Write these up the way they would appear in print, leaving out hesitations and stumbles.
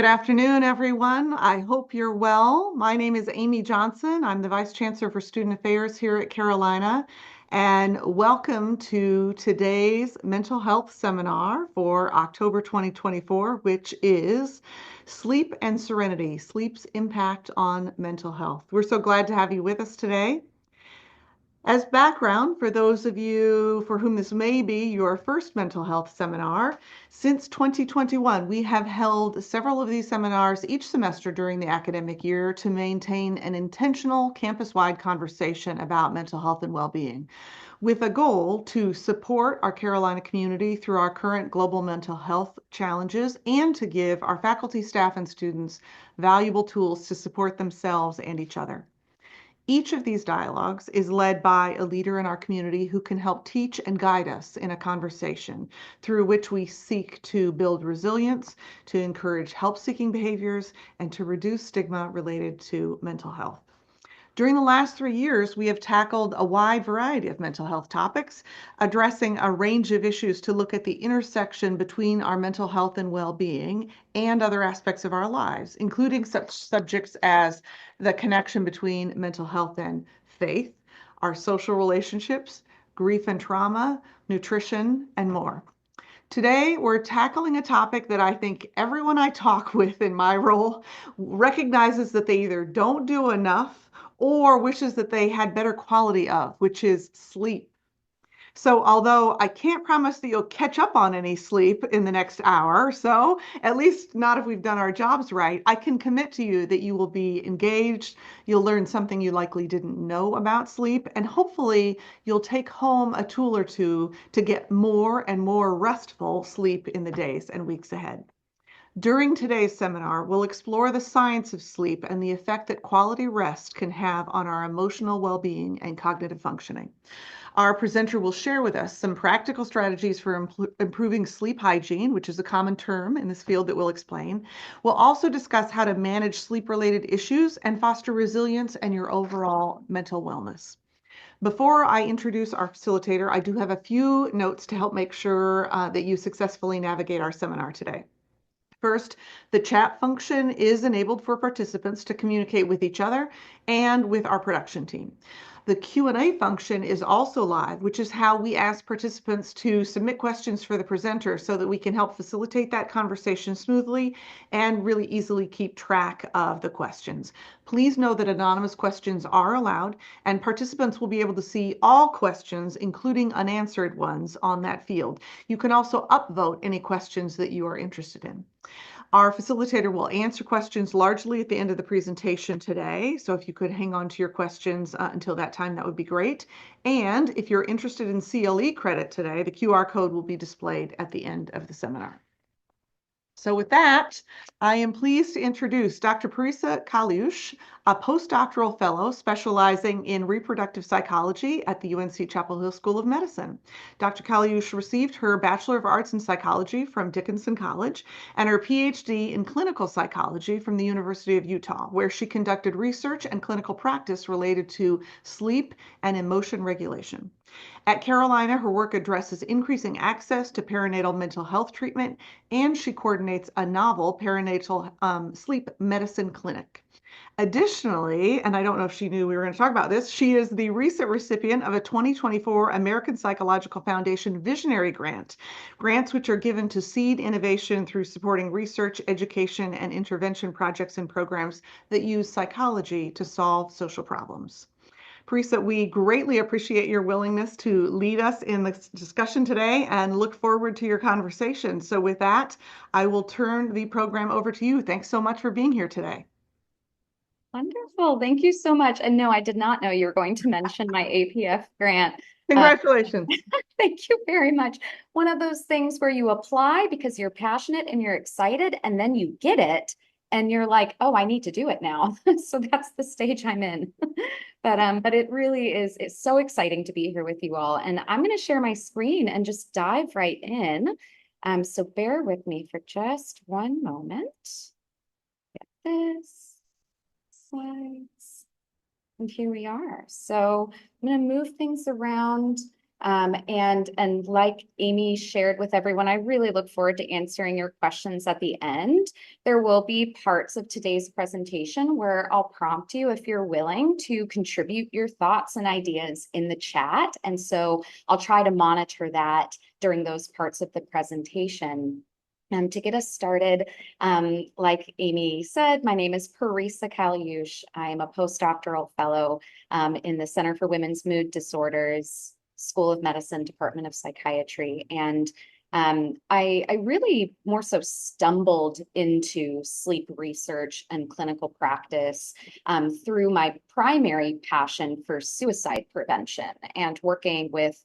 Good afternoon, everyone. I hope you're well. My name is Amy Johnson. I'm the Vice Chancellor for Student Affairs here at Carolina, and welcome to today's mental health seminar for October 2024, which is Sleep and Serenity, Sleep's Impact on Mental Health. We're so glad to have you with us today. As background, for those of you for whom this may be your first mental health seminar, since 2021, we have held several of these seminars each semester during the academic year to maintain an intentional campus-wide conversation about mental health and well-being, with a goal to support our Carolina community through our current global mental health challenges and to give our faculty, staff, and students valuable tools to support themselves and each other. Each of these dialogues is led by a leader in our community who can help teach and guide us in a conversation through which we seek to build resilience, to encourage help-seeking behaviors, and to reduce stigma related to mental health. During the last 3 years, we have tackled a wide variety of mental health topics, addressing a range of issues to look at the intersection between our mental health and well-being and other aspects of our lives, including such subjects as the connection between mental health and faith, our social relationships, grief and trauma, nutrition, and more. Today, we're tackling a topic that I think everyone I talk with in my role recognizes that they either don't do enough or wishes that they had better quality of, which is sleep. So although I can't promise that you'll catch up on any sleep in the next hour or so, at least not if we've done our jobs right, I can commit to you that you will be engaged, you'll learn something you likely didn't know about sleep, and hopefully you'll take home a tool or two to get more and more restful sleep in the days and weeks ahead. During today's seminar, we'll explore the science of sleep and the effect that quality rest can have on our emotional well-being and cognitive functioning. Our presenter will share with us some practical strategies for improving sleep hygiene, which is a common term in this field that we'll explain. We'll also discuss how to manage sleep-related issues and foster resilience and your overall mental wellness. Before I introduce our facilitator, I do have a few notes to help make sure that you successfully navigate our seminar today. First, the chat function is enabled for participants to communicate with each other and with our production team. The Q&A function is also live, which is how we ask participants to submit questions for the presenter so that we can help facilitate that conversation smoothly and really easily keep track of the questions. Please know that anonymous questions are allowed, and participants will be able to see all questions, including unanswered ones, on that field. You can also upvote any questions that you are interested in. Our facilitator will answer questions largely at the end of the presentation today. So if you could hang on to your questions until that time, that would be great. And if you're interested in CLE credit today, the QR code will be displayed at the end of the seminar. So with that, I am pleased to introduce Dr. Parisa Kaliush, a postdoctoral fellow specializing in reproductive psychology at the UNC-Chapel Hill School of Medicine. Dr. Kaliush received her Bachelor of Arts in Psychology from Dickinson College and her Ph.D. in clinical psychology from the University of Utah, where she conducted research and clinical practice related to sleep and emotion regulation. At Carolina, her work addresses increasing access to perinatal mental health treatment, and she coordinates a novel perinatal sleep medicine clinic. Additionally, and I don't know if she knew we were going to talk about this, she is the recent recipient of a 2024 American Psychological Foundation Visionary Grant, grants which are given to seed innovation through supporting research, education, and intervention projects and programs that use psychology to solve social problems. Parisa, we greatly appreciate your willingness to lead us in this discussion today and look forward to your conversation. So with that, I will turn the program over to you. Thanks so much for being here today. Wonderful. Thank you so much. And no, I did not know you were going to mention my APF grant. Congratulations. Thank you very much. One of those things where you apply because you're passionate and you're excited, and then you get it and you're like, oh, I need to do it now. So that's the stage I'm in. But it really is, it's so exciting to be here with you all. And I'm going to share my screen and just dive right in. So bear with me for just one moment. Get this. Slides. And here we are. So I'm going to move things around And like Amy shared with everyone, I really look forward to answering your questions at the end. There will be parts of today's presentation where I'll prompt you if you're willing to contribute your thoughts and ideas in the chat. And so I'll try to monitor that during those parts of the presentation. To get us started, like Amy said, my name is Parisa Kaliush. I'm a postdoctoral fellow in the Center for Women's Mood Disorders, School of Medicine, Department of Psychiatry. And I really more so stumbled into sleep research and clinical practice through my primary passion for suicide prevention and working with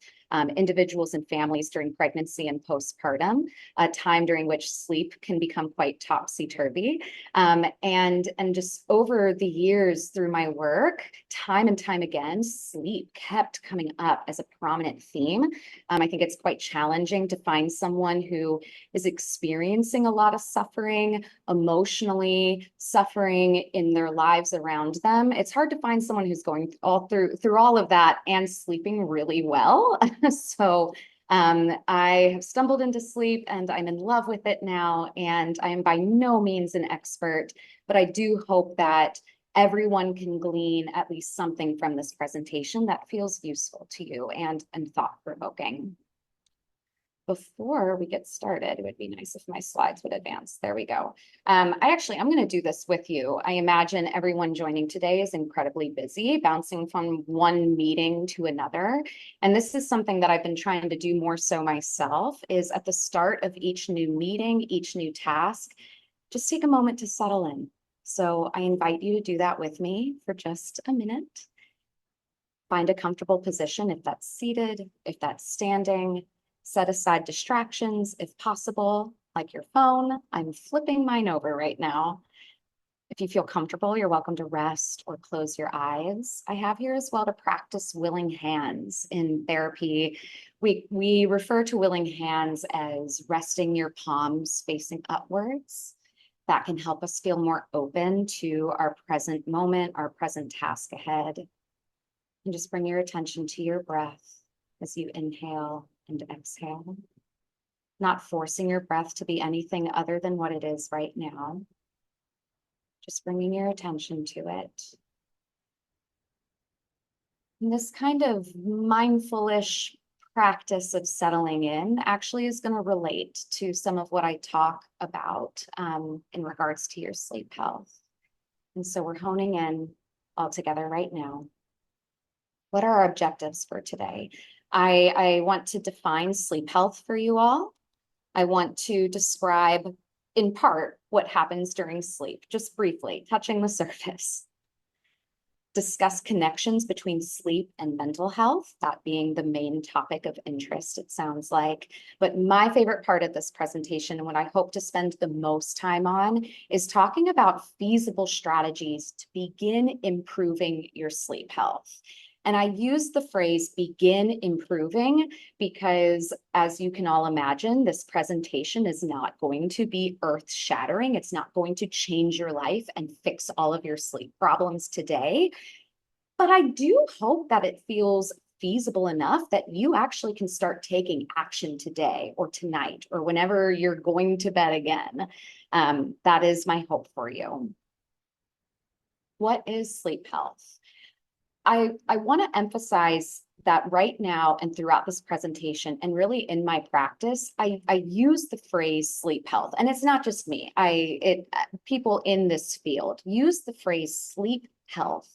individuals and families during pregnancy and postpartum, a time during which sleep can become quite topsy-turvy. And just over the years through my work, time and time again, sleep kept coming up as a prominent theme. I think it's quite challenging to find someone who is experiencing a lot of suffering, emotionally suffering in their lives around them. It's hard to find someone who's going through all of that and sleeping really well. So I have stumbled into sleep and I'm in love with it now. And I am by no means an expert, but I do hope that everyone can glean at least something from this presentation that feels useful to you and thought-provoking. Before we get started, it would be nice if my slides would advance. There we go. I'm going to do this with you. I imagine everyone joining today is incredibly busy, bouncing from one meeting to another. And this is something that I've been trying to do more so myself, is at the start of each new meeting, each new task, just take a moment to settle in. So I invite you to do that with me for just a minute. Find a comfortable position, if that's seated, if that's standing. Set aside distractions if possible, like your phone. I'm flipping mine over right now. If you feel comfortable, you're welcome to rest or close your eyes. I have here as well to practice willing hands. In therapy, we refer to willing hands as resting your palms facing upwards. That can help us feel more open to our present moment, our present task ahead. And just bring your attention to your breath as you inhale and exhale, not forcing your breath to be anything other than what it is right now. Just bringing your attention to it. And this kind of mindful-ish practice of settling in actually is going to relate to some of what I talk about in regards to your sleep health. And so we're honing in all together right now. What are our objectives for today? I want to define sleep health for you all. I want to describe in part what happens during sleep, just briefly, touching the surface. Discuss connections between sleep and mental health, that being the main topic of interest, it sounds like. But my favorite part of this presentation, and what I hope to spend the most time on, is talking about feasible strategies to begin improving your sleep health. And I use the phrase begin improving because, as you can all imagine, this presentation is not going to be earth-shattering. It's not going to change your life and fix all of your sleep problems today. But I do hope that it feels feasible enough that you actually can start taking action today or tonight or whenever you're going to bed again. That is my hope for you. What is sleep health? I want to emphasize that right now and throughout this presentation, and really in my practice, I use the phrase sleep health. And it's not just me. People in this field use the phrase sleep health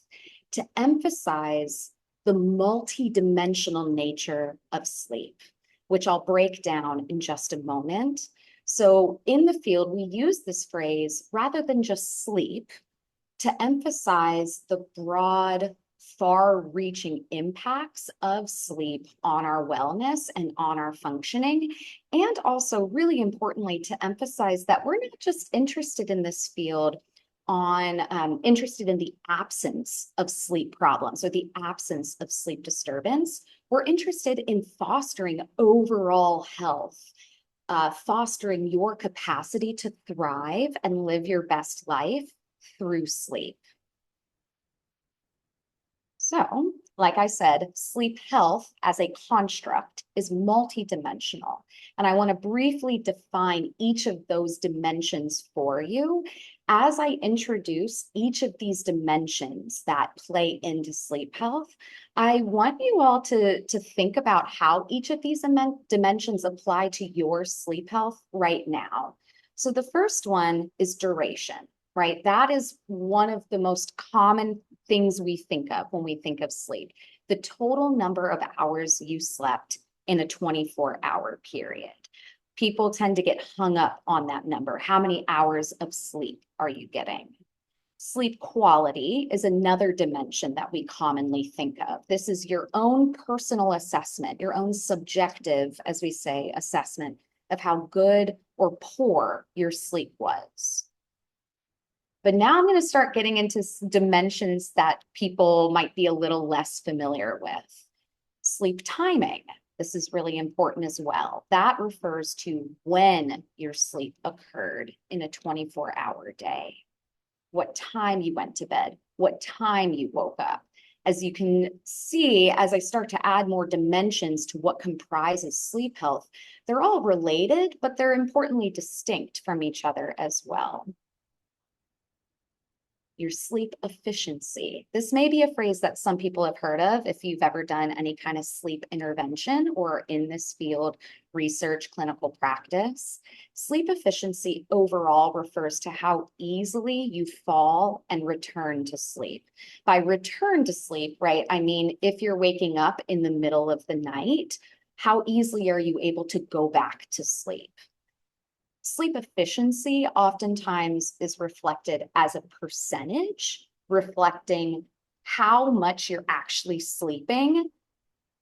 to emphasize the multidimensional nature of sleep, which I'll break down in just a moment. So in the field, we use this phrase rather than just sleep to emphasize the broad, far-reaching impacts of sleep on our wellness and on our functioning, and also really importantly to emphasize that we're not just interested in this field interested in the absence of sleep problems or the absence of sleep disturbance. We're interested in fostering overall health, fostering your capacity to thrive and live your best life through sleep. So Like I said, sleep health as a construct is multidimensional. And I want to briefly define each of those dimensions for you as I introduce each of these dimensions that play into sleep health. I want you all to think about how each of these dimensions apply to your sleep health right now. So the first one is duration, right? That is one of the most common things we think of when we think of sleep. The total number of hours you slept in a 24-hour period. People tend to get hung up on that number. How many hours of sleep are you getting? Sleep quality is another dimension that we commonly think of. This is your own personal assessment, your own subjective, as we say, assessment of how good or poor your sleep was. But now I'm going to start getting into dimensions that people might be a little less familiar with. Sleep timing. This is really important as well. That refers to when your sleep occurred in a 24-hour day, what time you went to bed, what time you woke up. As you can see, as I start to add more dimensions to what comprises sleep health, they're all related, but they're importantly distinct from each other as well. Your sleep efficiency. This may be a phrase that some people have heard of if you've ever done any kind of sleep intervention or in this field, research, clinical practice. Sleep efficiency overall refers to how easily you fall and return to sleep. By return to sleep, right, I mean, if you're waking up in the middle of the night, how easily are you able to go back to sleep? Sleep efficiency oftentimes is reflected as a percentage, reflecting how much you're actually sleeping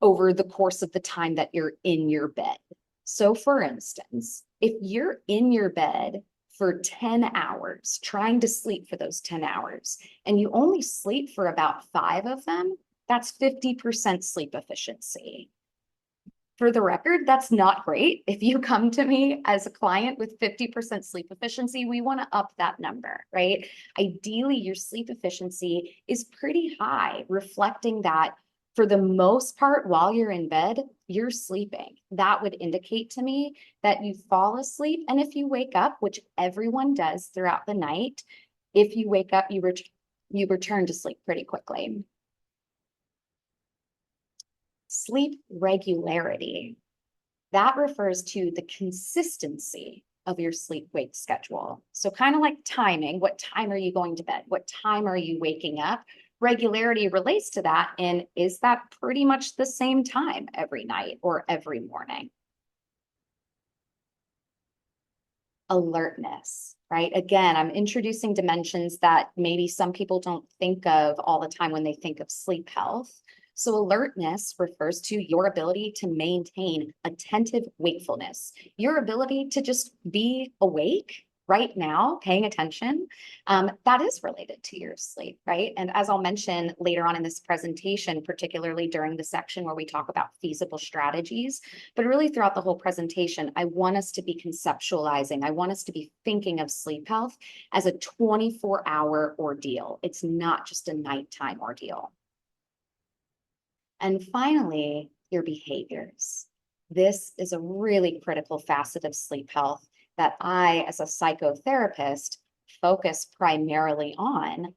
over the course of the time that you're in your bed. So for instance, if you're in your bed for 10 hours, trying to sleep for those 10 hours, and you only sleep for about 5 of them, that's 50% sleep efficiency. For the record, that's not great. If you come to me as a client with 50% sleep efficiency, we want to up that number, right? Ideally, your sleep efficiency is pretty high, reflecting that for the most part, while you're in bed, you're sleeping. That would indicate to me that you fall asleep. And if you wake up, which everyone does throughout the night, if you wake up, you return to sleep pretty quickly. Sleep regularity. That refers to the consistency of your sleep-wake schedule. So kind of like timing, what time are you going to bed? What time are you waking up? Regularity relates to that. And is that pretty much the same time every night or every morning? Alertness, right? Again, I'm introducing dimensions that maybe some people don't think of all the time when they think of sleep health. So alertness refers to your ability to maintain attentive wakefulness, your ability to just be awake right now, paying attention. That is related to your sleep, right? And as I'll mention later on in this presentation, particularly during the section where we talk about feasible strategies, but really throughout the whole presentation, I want us to be conceptualizing, I want us to be thinking of sleep health as a 24-hour ordeal. It's not just a nighttime ordeal. And finally, your behaviors. This is a really critical facet of sleep health that I, as a psychotherapist, focus primarily on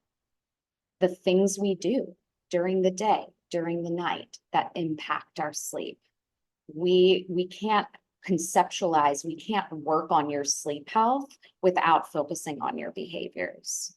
the things we do during the day, during the night that impact our sleep. We can't conceptualize, we can't work on your sleep health without focusing on your behaviors.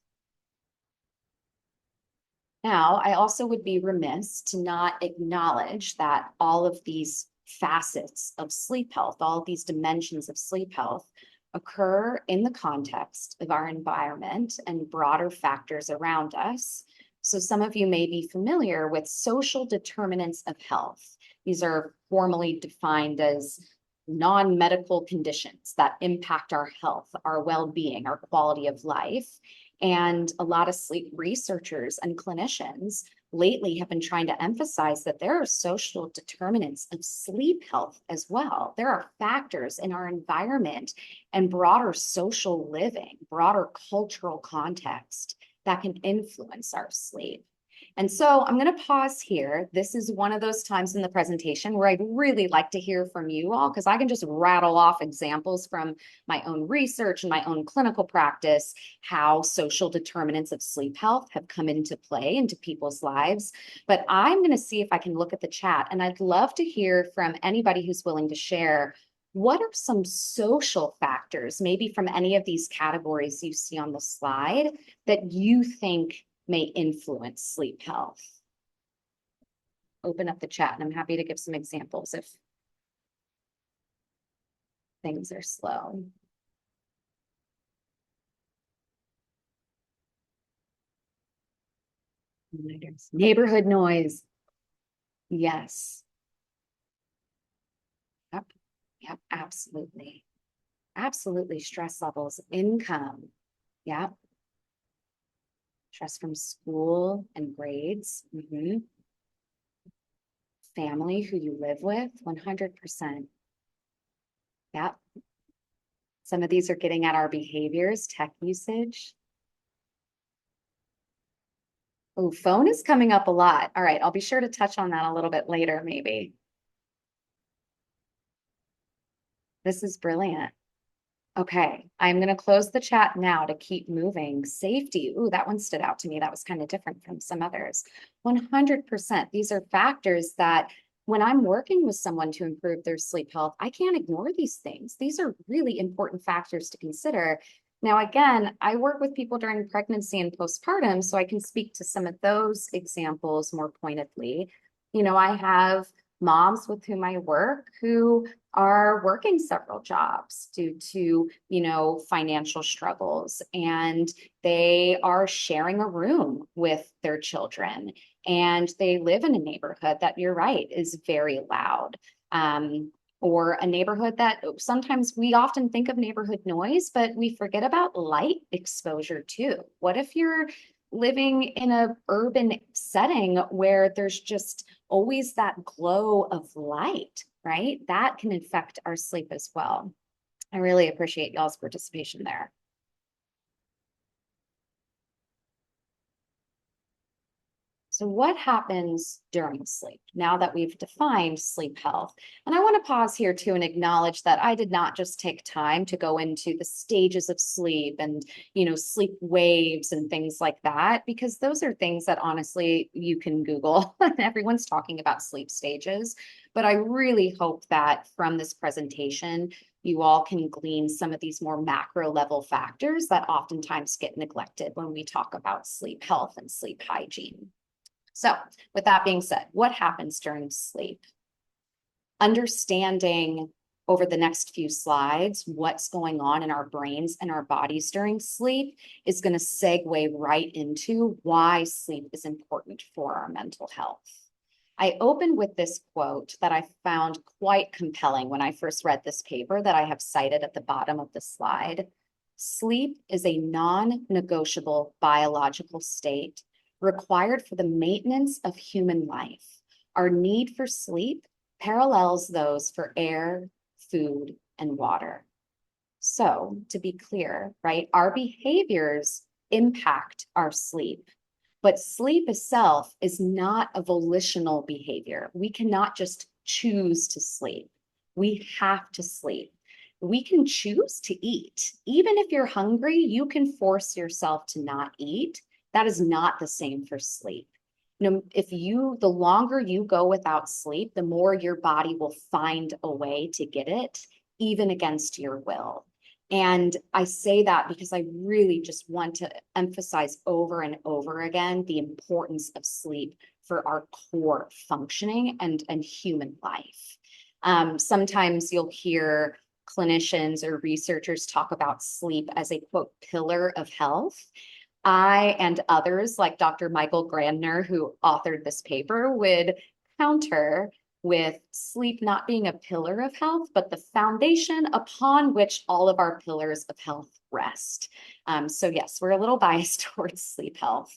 Now, I also would be remiss to not acknowledge that all of these facets of sleep health, all of these dimensions of sleep health occur in the context of our environment and broader factors around us. So some of you may be familiar with social determinants of health. These are formally defined as non-medical conditions that impact our health, our well-being, our quality of life. And a lot of sleep researchers and clinicians lately have been trying to emphasize that there are social determinants of sleep health as well. There are factors in our environment and broader social living, broader cultural context that can influence our sleep. And so I'm going to pause here. This is one of those times in the presentation where I'd really like to hear from you all, because I can just rattle off examples from my own research and my own clinical practice, how social determinants of sleep health have come into play into people's lives. But I'm going to see if I can look at the chat, and I'd love to hear from anybody who's willing to share. What are some social factors, maybe from any of these categories you see on the slide, that you think may influence sleep health? Open up the chat, and I'm happy to give some examples if things are slow. Neighborhood noise. Yes. Yep. Yep. Absolutely. Absolutely. Stress levels, income. Yep. Stress from school and grades. Family, who you live with, 100%. Yep. Some of these are getting at our behaviors, tech usage. Oh, phone is coming up a lot. All right, I'll be sure to touch on that a little bit later, maybe. This is brilliant. Okay, I'm going to close the chat now to keep moving. Safety. Ooh, that one stood out to me. That was kind of different from some others. 100%. These are factors that when I'm working with someone to improve their sleep health, I can't ignore these things. These are really important factors to consider. Now, again, I work with people during pregnancy and postpartum, so I can speak to some of those examples more pointedly. You know, I have moms with whom I work who are working several jobs due to, you know, financial struggles, and they are sharing a room with their children, and they live in a neighborhood that, you're right, is very loud. Or a neighborhood that sometimes we often think of neighborhood noise, but we forget about light exposure too. What if you're living in a urban setting where there's just always that glow of light, right? That can affect our sleep as well. I really appreciate y'all's participation there. So what happens during sleep now that we've defined sleep health? And I want to pause here too and acknowledge that I did not just take time to go into the stages of sleep and, you know, sleep waves and things like that, because those are things that honestly you can Google. Everyone's talking about sleep stages. But I really hope that from this presentation, you all can glean some of these more macro level factors that oftentimes get neglected when we talk about sleep health and sleep hygiene. So with that being said, what happens during sleep? Understanding over the next few slides what's going on in our brains and our bodies during sleep is going to segue right into why sleep is important for our mental health. I open with this quote that I found quite compelling when I first read this paper that I have cited at the bottom of the slide. Sleep is a non-negotiable biological state required for the maintenance of human life. Our need for sleep parallels those for air, food, and water. So, to be clear, right, our behaviors impact our sleep, but sleep itself is not a volitional behavior. We cannot just choose to sleep. We have to sleep. We can choose to eat. Even if you're hungry, you can force yourself to not eat. That is not the same for sleep. You know, the longer you go without sleep, the more your body will find a way to get it, even against your will. And I say that because I really just want to emphasize over and over again the importance of sleep for our core functioning and human life. Sometimes you'll hear clinicians or researchers talk about sleep as a, quote, pillar of health. I and others like Dr. Michael Grandner, who authored this paper, would counter with sleep not being a pillar of health, but the foundation upon which all of our pillars of health rest. So yes, we're a little biased towards sleep health.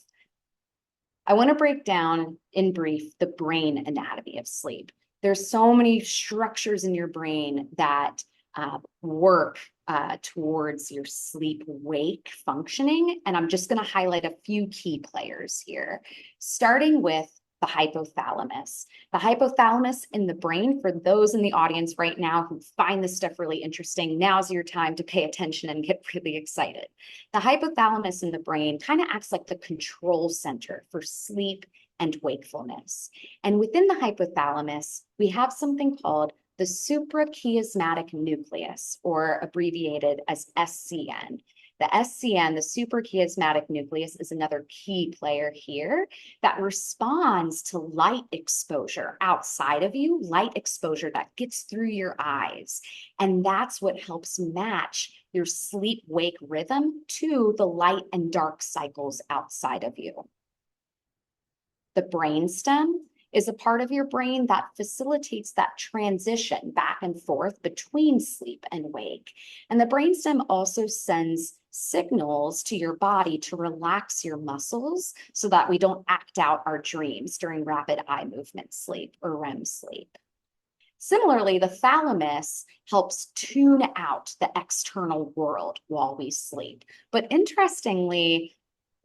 I want to break down in brief the brain anatomy of sleep. There's so many structures in your brain that work towards your sleep-wake functioning. And I'm just going to highlight a few key players here, starting with the hypothalamus. The hypothalamus in the brain, for those in the audience right now who find this stuff really interesting, now's your time to pay attention and get really excited. The hypothalamus in the brain kind of acts like the control center for sleep and wakefulness. And within the hypothalamus, we have something called the suprachiasmatic nucleus, or abbreviated as SCN. The SCN, the suprachiasmatic nucleus, is another key player here that responds to light exposure outside of you, light exposure that gets through your eyes. And that's what helps match your sleep-wake rhythm to the light and dark cycles outside of you. The brainstem is a part of your brain that facilitates that transition back and forth between sleep and wake. And the brainstem also sends signals to your body to relax your muscles so that we don't act out our dreams during rapid eye movement sleep or REM sleep. Similarly, the thalamus helps tune out the external world while we sleep. But interestingly,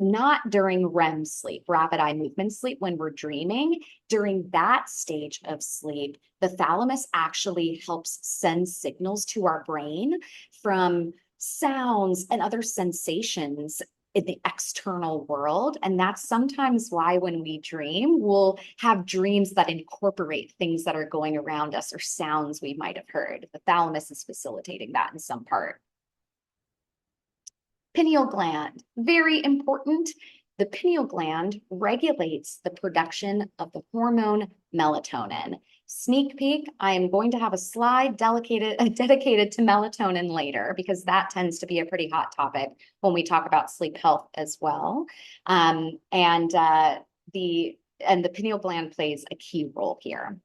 not during REM sleep, rapid eye movement sleep, when we're dreaming. During that stage of sleep, the thalamus actually helps send signals to our brain from sounds and other sensations in the external world. And that's sometimes why when we dream, we'll have dreams that incorporate things that are going around us or sounds we might have heard. The thalamus is facilitating that in some part. Pineal gland, very important. The pineal gland regulates the production of the hormone melatonin. Sneak peek, I am going to have a slide dedicated to melatonin later, because that tends to be a pretty hot topic when we talk about sleep health as well. The pineal gland plays a key role here.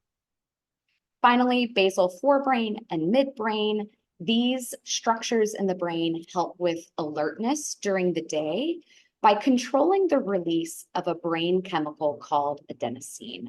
Finally, basal forebrain and midbrain. These structures in the brain help with alertness during the day by controlling the release of a brain chemical called adenosine,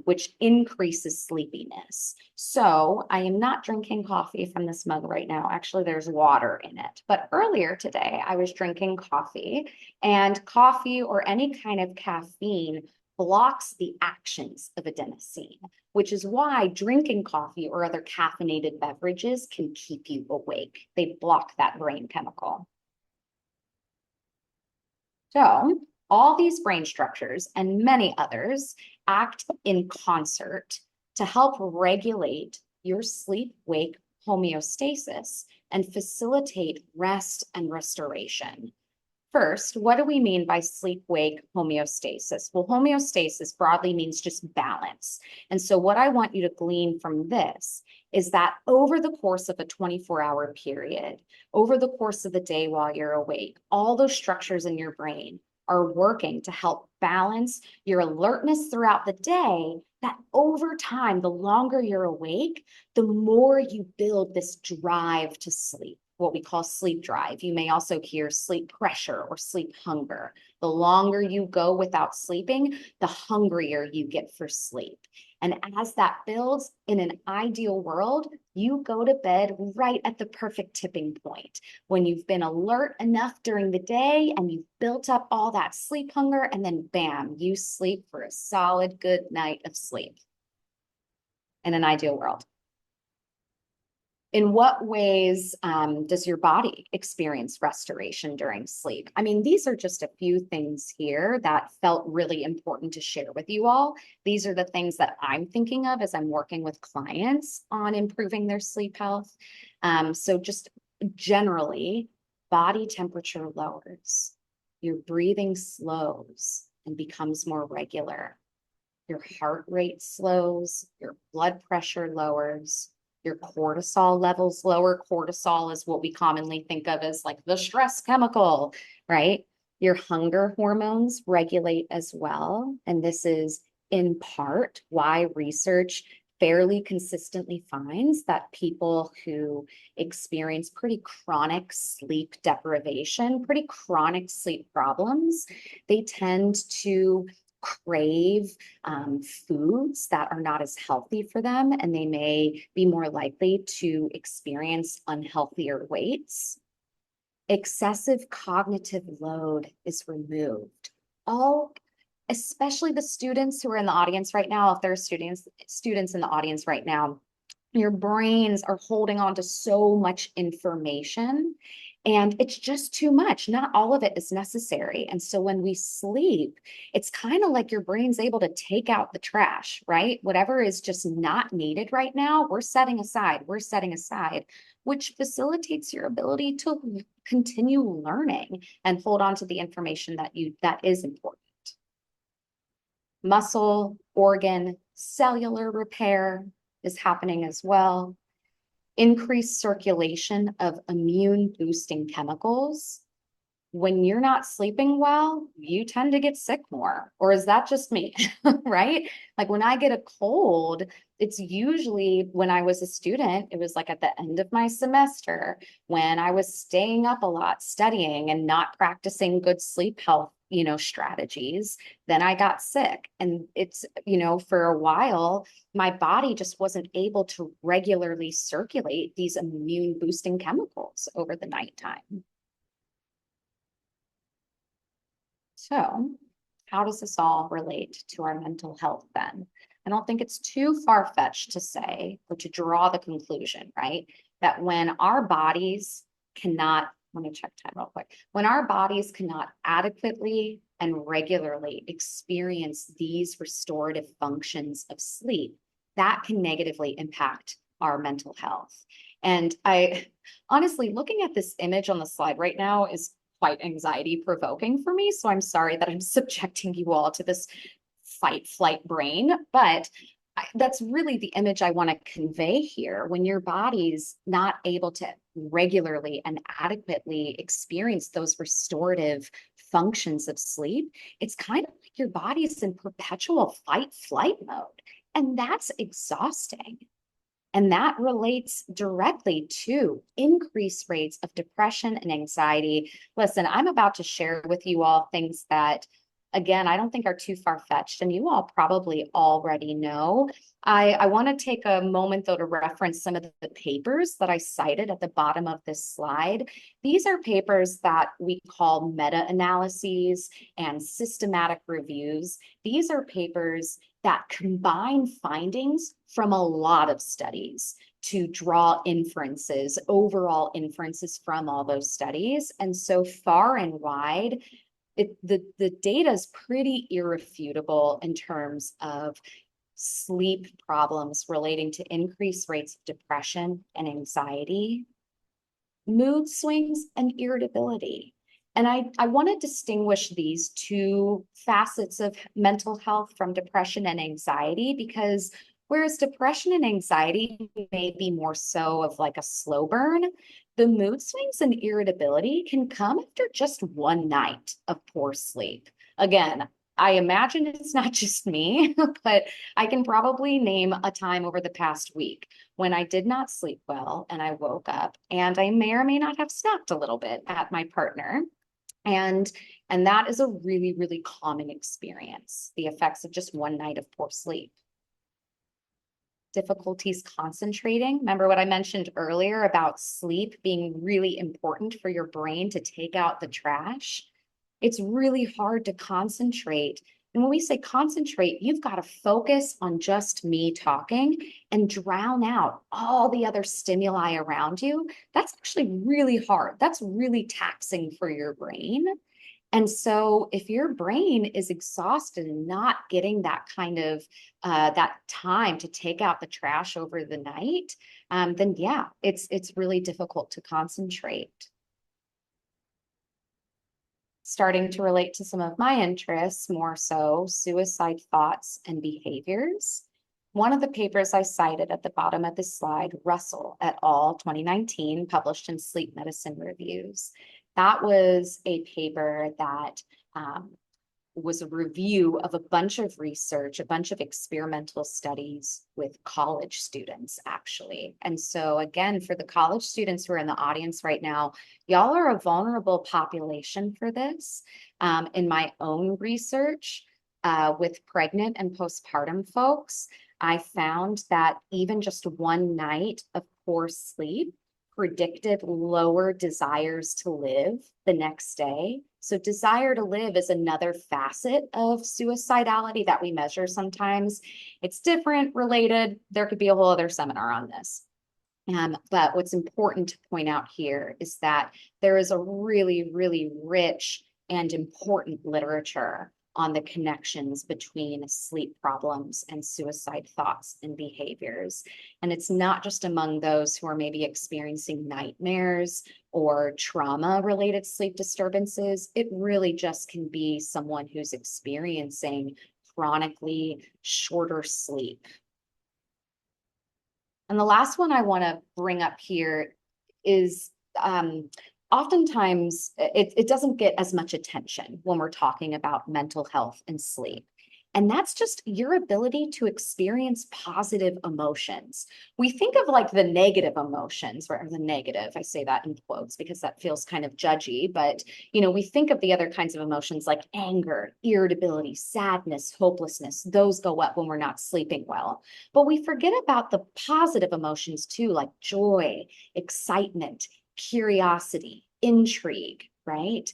which increases sleepiness. So I am not drinking coffee from this mug right now. Actually, there's water in it. But earlier today, I was drinking coffee, and coffee or any kind of caffeine blocks the actions of adenosine, which is why drinking coffee or other caffeinated beverages can keep you awake. They block that brain chemical. So all these brain structures and many others act in concert to help regulate your sleep-wake homeostasis and facilitate rest and restoration. First, what do we mean by sleep-wake homeostasis? Well, homeostasis broadly means just balance. And so what I want you to glean from this is that over the course of a 24-hour period, over the course of the day while you're awake, all those structures in your brain are working to help balance your alertness throughout the day, that over time, the longer you're awake, the more you build this drive to sleep, what we call sleep drive. You may also hear sleep pressure or sleep hunger. The longer you go without sleeping, the hungrier you get for sleep. And as that builds, in an ideal world, you go to bed right at the perfect tipping point, when you've been alert enough during the day and you've built up all that sleep hunger, and then bam, you sleep for a solid good night of sleep in an ideal world. In what ways does your body experience restoration during sleep? I mean, these are just a few things here that felt really important to share with you all. These are the things that I'm thinking of as I'm working with clients on improving their sleep health. So just generally, body temperature lowers, your breathing slows and becomes more regular. Your heart rate slows, your blood pressure lowers, your cortisol levels lower. Cortisol is what we commonly think of as like the stress chemical, right? Your hunger hormones regulate as well. And this is in part why research fairly consistently finds that people who experience pretty chronic sleep deprivation, pretty chronic sleep problems, they tend to crave foods that are not as healthy for them, and they may be more likely to experience unhealthier weights. Excessive cognitive load is removed. All, especially the students who are in the audience right now, if there are students in the audience right now, your brains are holding on to so much information and it's just too much. Not all of it is necessary. And so when we sleep, it's kind of like your brain's able to take out the trash, right? Whatever is just not needed right now, we're setting aside, which facilitates your ability to continue learning and hold on to the information that is important. Muscle, organ, cellular repair is happening as well. Increased circulation of immune boosting chemicals. When you're not sleeping well, you tend to get sick more. Or is that just me? Right? Like when I get a cold, it's usually when I was a student, it was like at the end of my semester when I was staying up a lot studying and not practicing good sleep health, strategies. Then I got sick. And it's, for a while, my body just wasn't able to regularly circulate these immune boosting chemicals over the nighttime. So, how does this all relate to our mental health then? I don't think it's too far-fetched to say or to draw the conclusion, right? That when our bodies cannot, let me check time real quick. When our bodies cannot adequately and regularly experience these restorative functions of sleep, that can negatively impact our mental health. And I honestly, looking at this image on the slide right now is quite anxiety provoking for me. So I'm sorry that I'm subjecting you all to this fight flight brain, but that's really the image I want to convey here. When your body's not able to regularly and adequately experience those restorative functions of sleep, it's kind of like your body's in perpetual fight flight mode. And that's exhausting. And that relates directly to increased rates of depression and anxiety. Listen, I'm about to share with you all things that, again, I don't think are too far-fetched, and you all probably already know. I want to take a moment, though, to reference some of the papers that I cited at the bottom of this slide. These are papers that we call meta-analyses and systematic reviews. These are papers that combine findings from a lot of studies to draw inferences, overall inferences from all those studies. And so far and wide, the data is pretty irrefutable in terms of sleep problems relating to increased rates of depression and anxiety, mood swings, and irritability. And I want to distinguish these two facets of mental health from depression and anxiety, because whereas depression and anxiety may be more so of like a slow burn, the mood swings and irritability can come after just one night of poor sleep. Again, I imagine it's not just me, but I can probably name a time over the past week when I did not sleep well and I woke up and I may or may not have snapped a little bit at my partner. And that is a really, really common experience, the effects of just one night of poor sleep. Difficulties concentrating. Remember what I mentioned earlier about sleep being really important for your brain to take out the trash? It's really hard to concentrate. And when we say concentrate, you've got to focus on just me talking and drown out all the other stimuli around you. That's actually really hard. That's really taxing for your brain. And so if your brain is exhausted and not getting that kind of that time to take out the trash over the night, then yeah, it's really difficult to concentrate. Starting to relate to some of my interests, more so suicide thoughts and behaviors. One of the papers I cited at the bottom of this slide, Russell et al., 2019, published in Sleep Medicine Reviews. That was a paper that was a review of a bunch of research, a bunch of experimental studies with college students, actually. And so again, for the college students who are in the audience right now, y'all are a vulnerable population for this. In my own research, with pregnant and postpartum folks, I found that even just one night of poor sleep predicted lower desires to live the next day. So desire to live is another facet of suicidality that we measure sometimes. It's different, related. There could be a whole other seminar on this. But what's important to point out here is that there is a really, really rich and important literature on the connections between sleep problems and suicide thoughts and behaviors. And it's not just among those who are maybe experiencing nightmares or trauma-related sleep disturbances. It really just can be someone who's experiencing chronically shorter sleep. And the last one I want to bring up here is oftentimes it doesn't get as much attention when we're talking about mental health and sleep. And that's just your ability to experience positive emotions. We think of like the negative emotions, or the negative, I say that in quotes because that feels kind of judgy, but we think of the other kinds of emotions like anger, irritability, sadness, hopelessness. Those go up when we're not sleeping well. But we forget about the positive emotions too, like joy, excitement, curiosity, intrigue, right?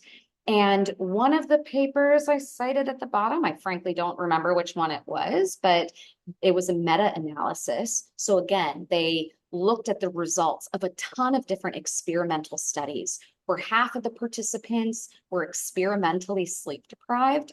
And one of the papers I cited at the bottom, I frankly don't remember which one it was, but it was a meta-analysis. So again, they looked at the results of a ton of different experimental studies where half of the participants were experimentally sleep deprived,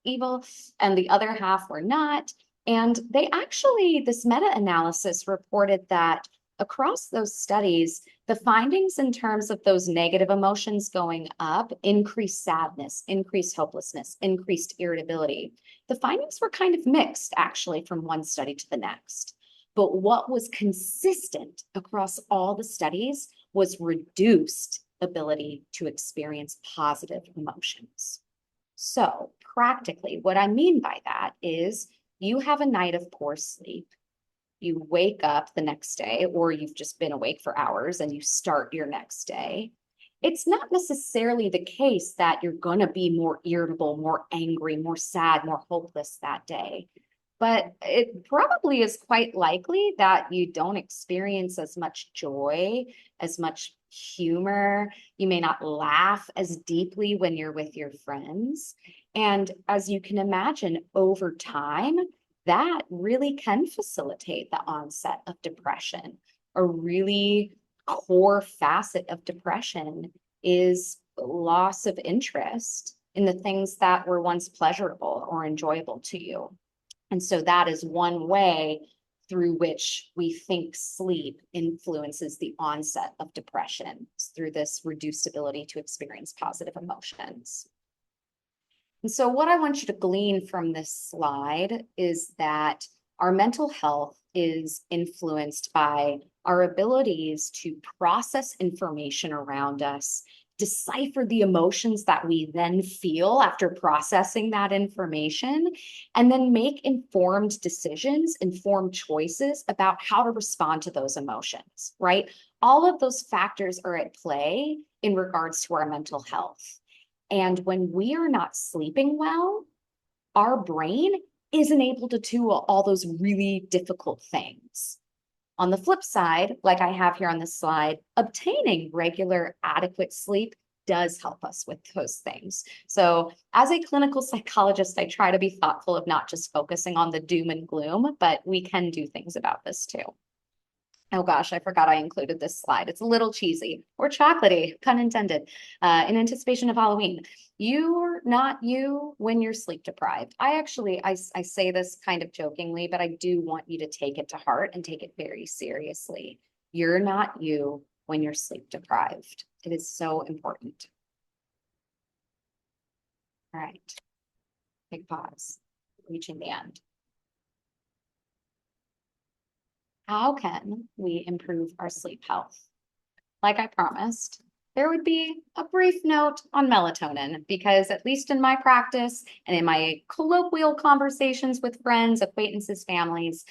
evil, and the other half were not. And they actually, this meta-analysis reported that across those studies, the findings in terms of those negative emotions going up, increased sadness, increased hopelessness, increased irritability. The findings were kind of mixed, actually, from one study to the next. But what was consistent across all the studies was reduced ability to experience positive emotions. So practically, what I mean by that is you have a night of poor sleep. You wake up the next day, or you've just been awake for hours and you start your next day. It's not necessarily the case that you're going to be more irritable, more angry, more sad, more hopeless that day. But it probably is quite likely that you don't experience as much joy, as much humor. You may not laugh as deeply when you're with your friends. And as you can imagine, over time, that really can facilitate the onset of depression. A really core facet of depression is loss of interest in the things that were once pleasurable or enjoyable to you. And so that is one way through which we think sleep influences the onset of depression, through this reduced ability to experience positive emotions. And so what I want you to glean from this slide is that our mental health is influenced by our abilities to process information around us, decipher the emotions that we then feel after processing that information, and then make informed decisions, informed choices about how to respond to those emotions, right? All of those factors are at play in regards to our mental health. And when we are not sleeping well, our brain isn't able to do all those really difficult things. On the flip side, like I have here on this slide, obtaining regular, adequate sleep does help us with those things. So as a clinical psychologist, I try to be thoughtful of not just focusing on the doom and gloom, but we can do things about this too. Oh gosh, I forgot I included this slide. It's a little cheesy or chocolatey, pun intended, in anticipation of Halloween. You're not you when you're sleep deprived. I say this kind of jokingly, but I do want you to take it to heart and take it very seriously. You're not you when you're sleep deprived. It is so important. All right, big pause, reaching the end. How can we improve our sleep health? Like I promised, there would be a brief note on melatonin because, at least in my practice and in my colloquial conversations with friends, acquaintances, families,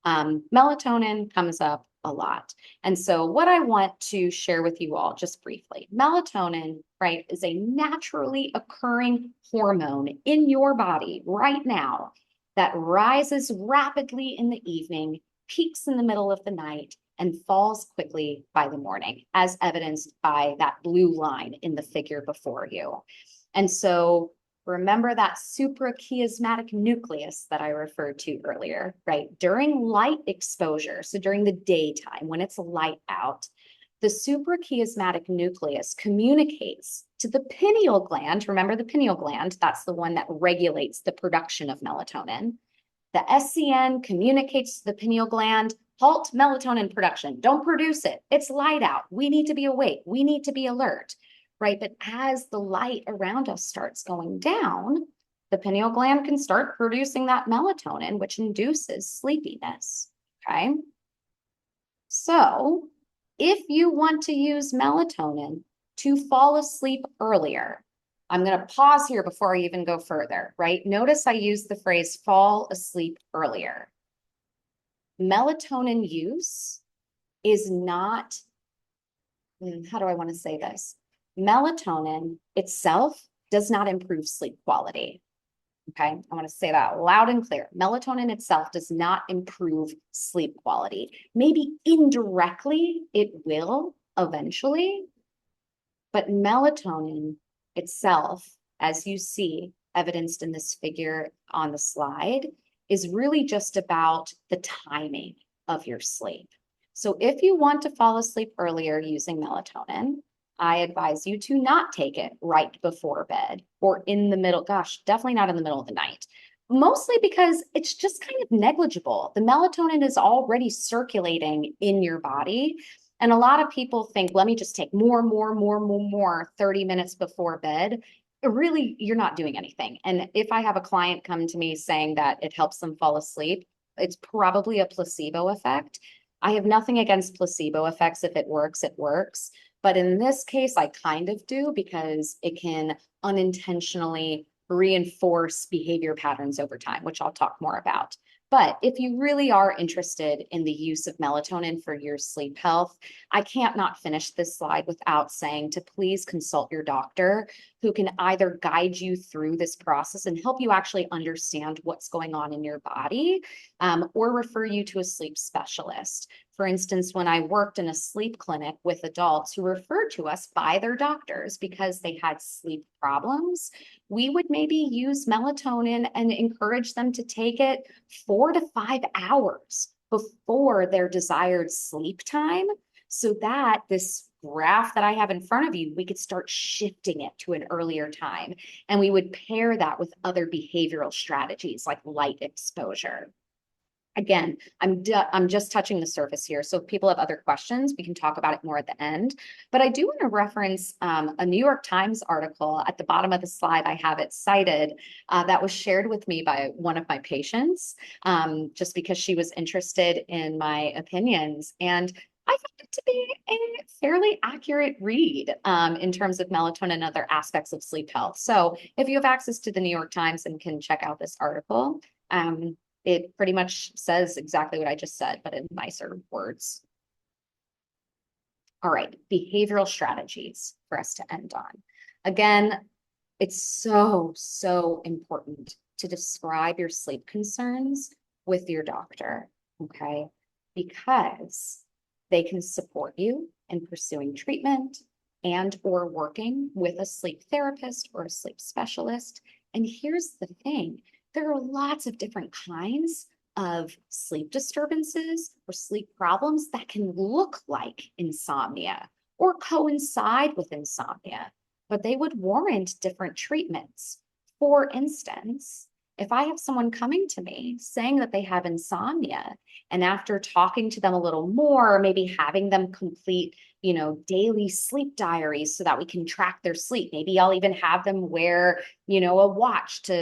melatonin comes up a lot. And so what I want to share with you all just briefly, melatonin, right, is a naturally occurring hormone in your body right now that rises rapidly in the evening, peaks in the middle of the night, and falls quickly by the morning, as evidenced by that blue line in the figure before you. And so remember that suprachiasmatic nucleus that I referred to earlier, right? During light exposure, so during the daytime when it's light out, the suprachiasmatic nucleus communicates to the pineal gland. Remember the pineal gland, that's the one that regulates the production of melatonin. The SCN communicates to the pineal gland, halt melatonin production. Don't produce it. It's light out. We need to be awake. We need to be alert, right? But as the light around us starts going down, the pineal gland can start producing that melatonin, which induces sleepiness, okay? So if you want to use melatonin to fall asleep earlier, I'm going to pause here before I even go further, right? Notice I use the phrase fall asleep earlier. Melatonin use is not, how do I want to say this? Melatonin itself does not improve sleep quality. Okay, I want to say that loud and clear. Melatonin itself does not improve sleep quality. Maybe indirectly it will eventually, but melatonin itself, as you see evidenced in this figure on the slide, is really just about the timing of your sleep. So if you want to fall asleep earlier using melatonin, I advise you to not take it right before bed or in the middle. Gosh, definitely not in the middle of the night. Mostly because it's just kind of negligible. The melatonin is already circulating in your body. And a lot of people think, let me just take more 30 minutes before bed. Really, you're not doing anything. And if I have a client come to me saying that it helps them fall asleep, it's probably a placebo effect. I have nothing against placebo effects. If it works, it works. But in this case, I kind of do because it can unintentionally reinforce behavior patterns over time, which I'll talk more about. But if you really are interested in the use of melatonin for your sleep health, I can't not finish this slide without saying to please consult your doctor who can either guide you through this process and help you actually understand what's going on in your body, or refer you to a sleep specialist. For instance, when I worked in a sleep clinic with adults who referred to us by their doctors because they had sleep problems, we would maybe use melatonin and encourage them to take it 4 to 5 hours before their desired sleep time so that this graph that I have in front of you, we could start shifting it to an earlier time. And we would pair that with other behavioral strategies like light exposure. Again, I'm just touching the surface here. So if people have other questions, we can talk about it more at the end. But I do want to reference a New York Times article at the bottom of the slide. I have it cited that was shared with me by one of my patients, just because she was interested in my opinions. And I found it to be a fairly accurate read in terms of melatonin and other aspects of sleep health. So if you have access to the New York Times and can check out this article, it pretty much says exactly what I just said, but in nicer words. All right, behavioral strategies for us to end on. Again, it's so important to describe your sleep concerns with your doctor, okay? Because they can support you in pursuing treatment and or working with a sleep therapist or a sleep specialist. And here's the thing. There are lots of different kinds of sleep disturbances or sleep problems that can look like insomnia or coincide with insomnia, but they would warrant different treatments. For instance, if I have someone coming to me saying that they have insomnia, and after talking to them a little more, maybe having them complete, daily sleep diaries so that we can track their sleep. Maybe I'll even have them wear, a watch to,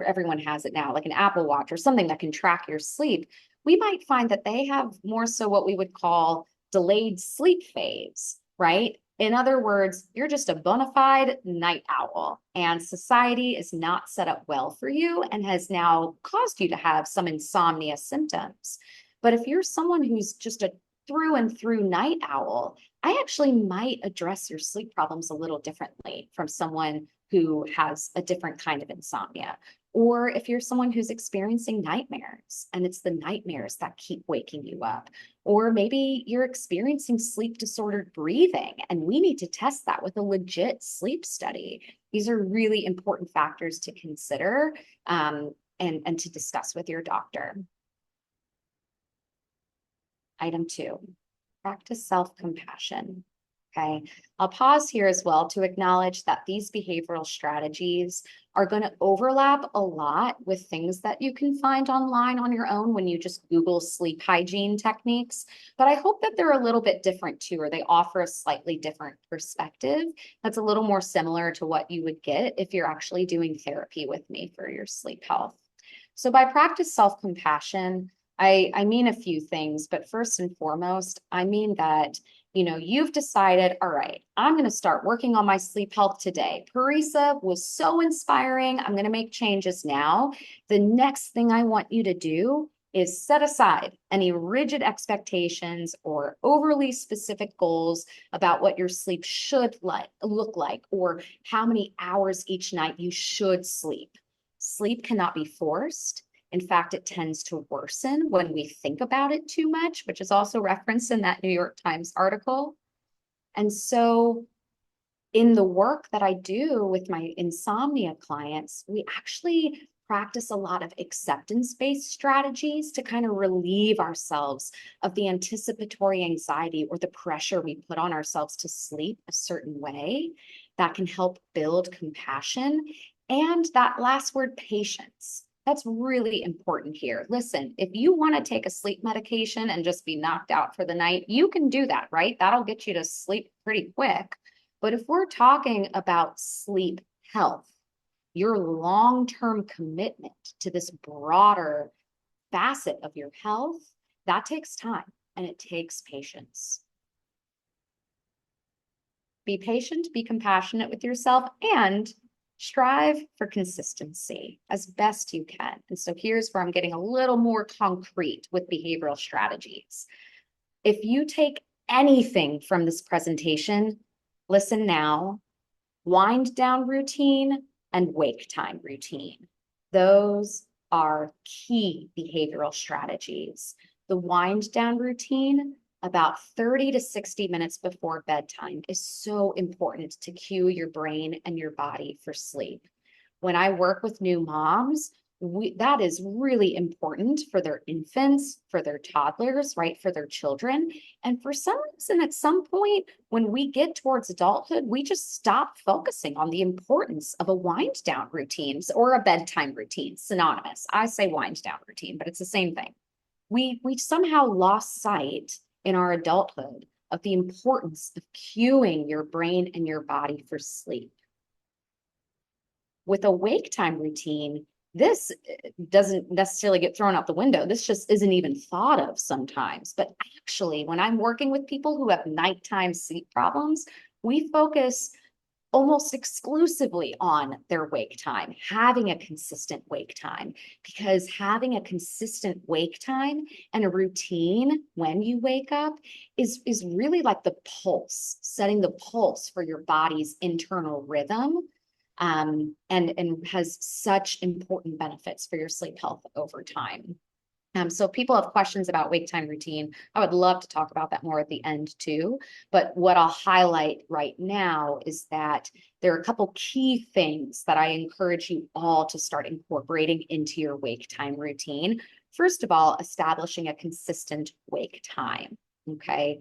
everyone has it now, like an Apple Watch or something that can track your sleep. We might find that they have more so what we would call delayed sleep phase, right? In other words, you're just a bona fide night owl, and society is not set up well for you and has now caused you to have some insomnia symptoms. But if you're someone who's just a through and through night owl, I actually might address your sleep problems a little differently from someone who has a different kind of insomnia. Or if you're someone who's experiencing nightmares and it's the nightmares that keep waking you up. Or maybe you're experiencing sleep disordered breathing and we need to test that with a legit sleep study. These are really important factors to consider and to discuss with your doctor. Item 2, practice self-compassion. Okay, I'll pause here as well to acknowledge that these behavioral strategies are going to overlap a lot with things that you can find online on your own when you just Google sleep hygiene techniques. But I hope that they're a little bit different too, or they offer a slightly different perspective that's a little more similar to what you would get if you're actually doing therapy with me for your sleep health. So by practice self-compassion, I mean a few things, but first and foremost, I mean that you've decided, all right, I'm going to start working on my sleep health today. Parisa was so inspiring. I'm going to make changes now. The next thing I want you to do is set aside any rigid expectations or overly specific goals about what your sleep should look like or how many hours each night you should sleep. Sleep cannot be forced. In fact, it tends to worsen when we think about it too much, which is also referenced in that New York Times article. And so in the work that I do with my insomnia clients, we actually practice a lot of acceptance-based strategies to kind of relieve ourselves of the anticipatory anxiety or the pressure we put on ourselves to sleep a certain way that can help build compassion. And that last word, patience. That's really important here. Listen, if you want to take a sleep medication and just be knocked out for the night, you can do that, right? That'll get you to sleep pretty quick. But if we're talking about sleep health, your long-term commitment to this broader facet of your health, that takes time and it takes patience. Be patient, be compassionate with yourself, and strive for consistency as best you can. And so here's where I'm getting a little more concrete with behavioral strategies. If you take anything from this presentation, listen now, wind down routine and wake time routine. Those are key behavioral strategies. The wind down routine, about 30 to 60 minutes before bedtime, is so important to cue your brain and your body for sleep. When I work with new moms, that is really important for their infants, for their toddlers, right? For their children. And for some reason, at some point, when we get towards adulthood, we just stop focusing on the importance of a wind down routine or a bedtime routine, synonymous. I say wind down routine, but it's the same thing. We somehow lost sight in our adulthood of the importance of cueing your brain and your body for sleep. With a wake time routine, this doesn't necessarily get thrown out the window. This just isn't even thought of sometimes. But actually, when I'm working with people who have nighttime sleep problems, we focus almost exclusively on their wake time, having a consistent wake time, because having a consistent wake time and a routine when you wake up is really like the pulse, setting the pulse for your body's internal rhythm, and has such important benefits for your sleep health over time. So if people have questions about wake time routine, I would love to talk about that more at the end too. But what I'll highlight right now is that there are a couple key things that I encourage you all to start incorporating into your wake time routine. First of all, establishing a consistent wake time, okay?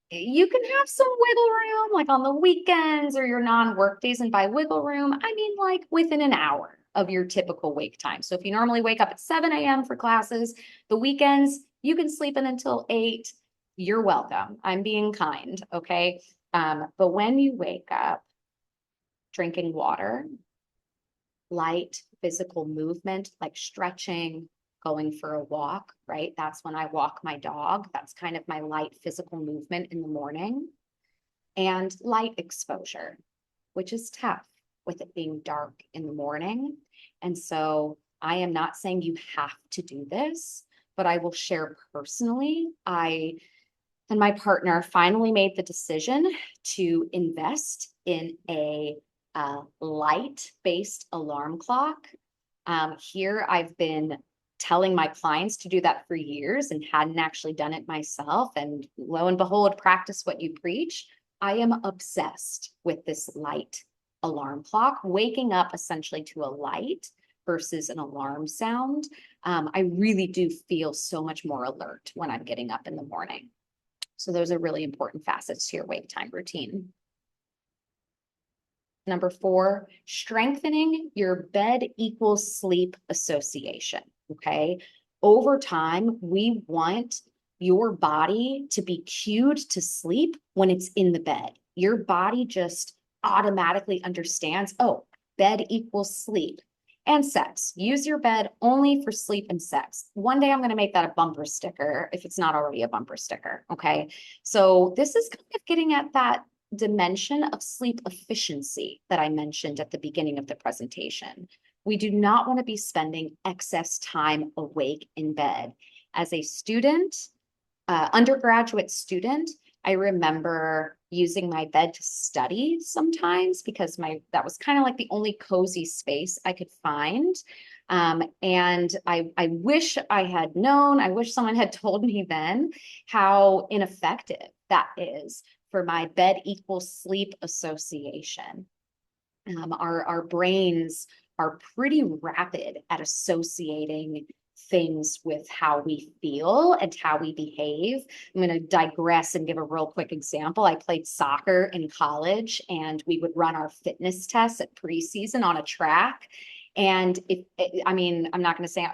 You can have some wiggle room like on the weekends or your non-work days. And by wiggle room, I mean like within an hour of your typical wake time. So if you normally wake up at 7 a.m. for classes, the weekends, you can sleep in until 8. You're welcome. I'm being kind, okay? But when you wake up, drinking water, light physical movement like stretching, going for a walk, right? That's when I walk my dog. That's kind of my light physical movement in the morning. And light exposure, which is tough with it being dark in the morning. And so I am not saying you have to do this, but I will share personally. And my partner finally made the decision to invest in a light-based alarm clock. Here I've been telling my clients to do that for years and hadn't actually done it myself. And lo and behold, practice what you preach. I am obsessed with this light alarm clock, waking up essentially to a light versus an alarm sound. I really do feel so much more alert when I'm getting up in the morning. So those are really important facets to your wake time routine. Number 4, strengthening your bed equals sleep association, okay? Over time, we want your body to be cued to sleep when it's in the bed. Your body just automatically understands, oh, bed equals sleep. And sex. Use your bed only for sleep and sex. One day I'm going to make that a bumper sticker if it's not already a bumper sticker, okay? So this is kind of getting at that dimension of sleep efficiency that I mentioned at the beginning of the presentation. We do not want to be spending excess time awake in bed. As a student, undergraduate student, I remember using my bed to study sometimes because that was kind of like the only cozy space I could find. And I wish I had known, I wish someone had told me then how ineffective that is for my bed equals sleep association. Our brains are pretty rapid at associating things with how we feel and how we behave. I'm going to digress and give a real quick example. I played soccer in college and we would run our fitness tests at preseason on a track. And I'm not going to say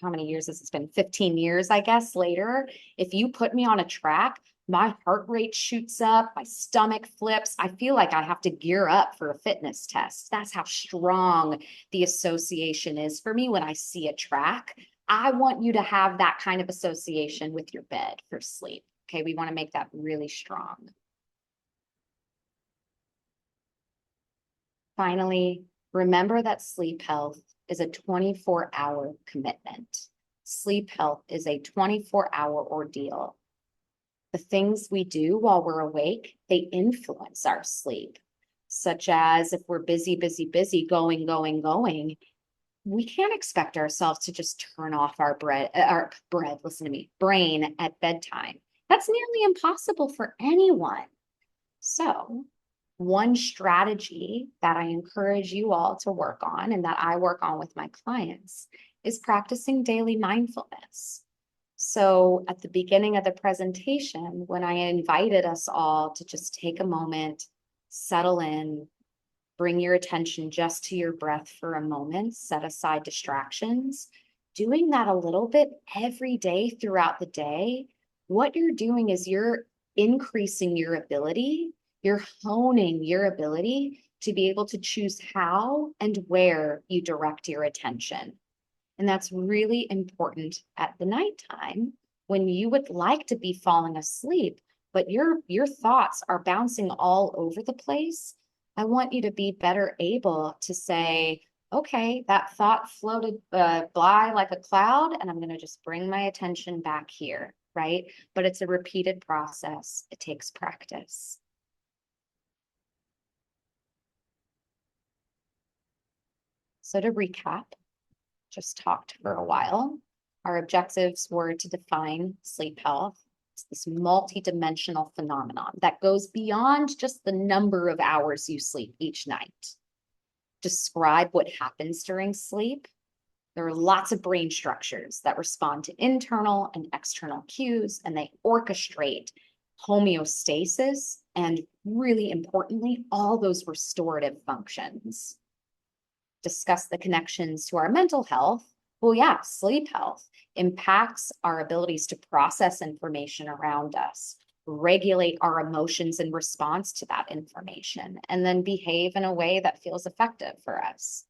how many years this has been, 15 years, I guess, later. If you put me on a track, my heart rate shoots up, my stomach flips. I feel like I have to gear up for a fitness test. That's how strong the association is for me when I see a track. I want you to have that kind of association with your bed for sleep. Okay, we want to make that really strong. Finally, remember that sleep health is a 24-hour commitment. Sleep health is a 24-hour ordeal. The things we do while we're awake, they influence our sleep, such as if we're busy, going, we can't expect ourselves to just turn off our brain at bedtime. That's nearly impossible for anyone. So one strategy that I encourage you all to work on and that I work on with my clients is practicing daily mindfulness. So at the beginning of the presentation, when I invited us all to just take a moment, settle in, bring your attention just to your breath for a moment, set aside distractions, doing that a little bit every day throughout the day, what you're doing is you're increasing your ability, you're honing your ability to be able to choose how and where you direct your attention. And that's really important at the nighttime when you would like to be falling asleep, but your thoughts are bouncing all over the place. I want you to be better able to say, okay, that thought floated by like a cloud, and I'm going to just bring my attention back here, right? But it's a repeated process. It takes practice. So to recap, just talked for a while. Our objectives were to define sleep health. It's this multidimensional phenomenon that goes beyond just the number of hours you sleep each night. Describe what happens during sleep. There are lots of brain structures that respond to internal and external cues, and they orchestrate homeostasis and, really importantly, all those restorative functions. Discuss the connections to our mental health. Well, yeah, sleep health impacts our abilities to process information around us, regulate our emotions in response to that information, and then behave in a way that feels effective for us.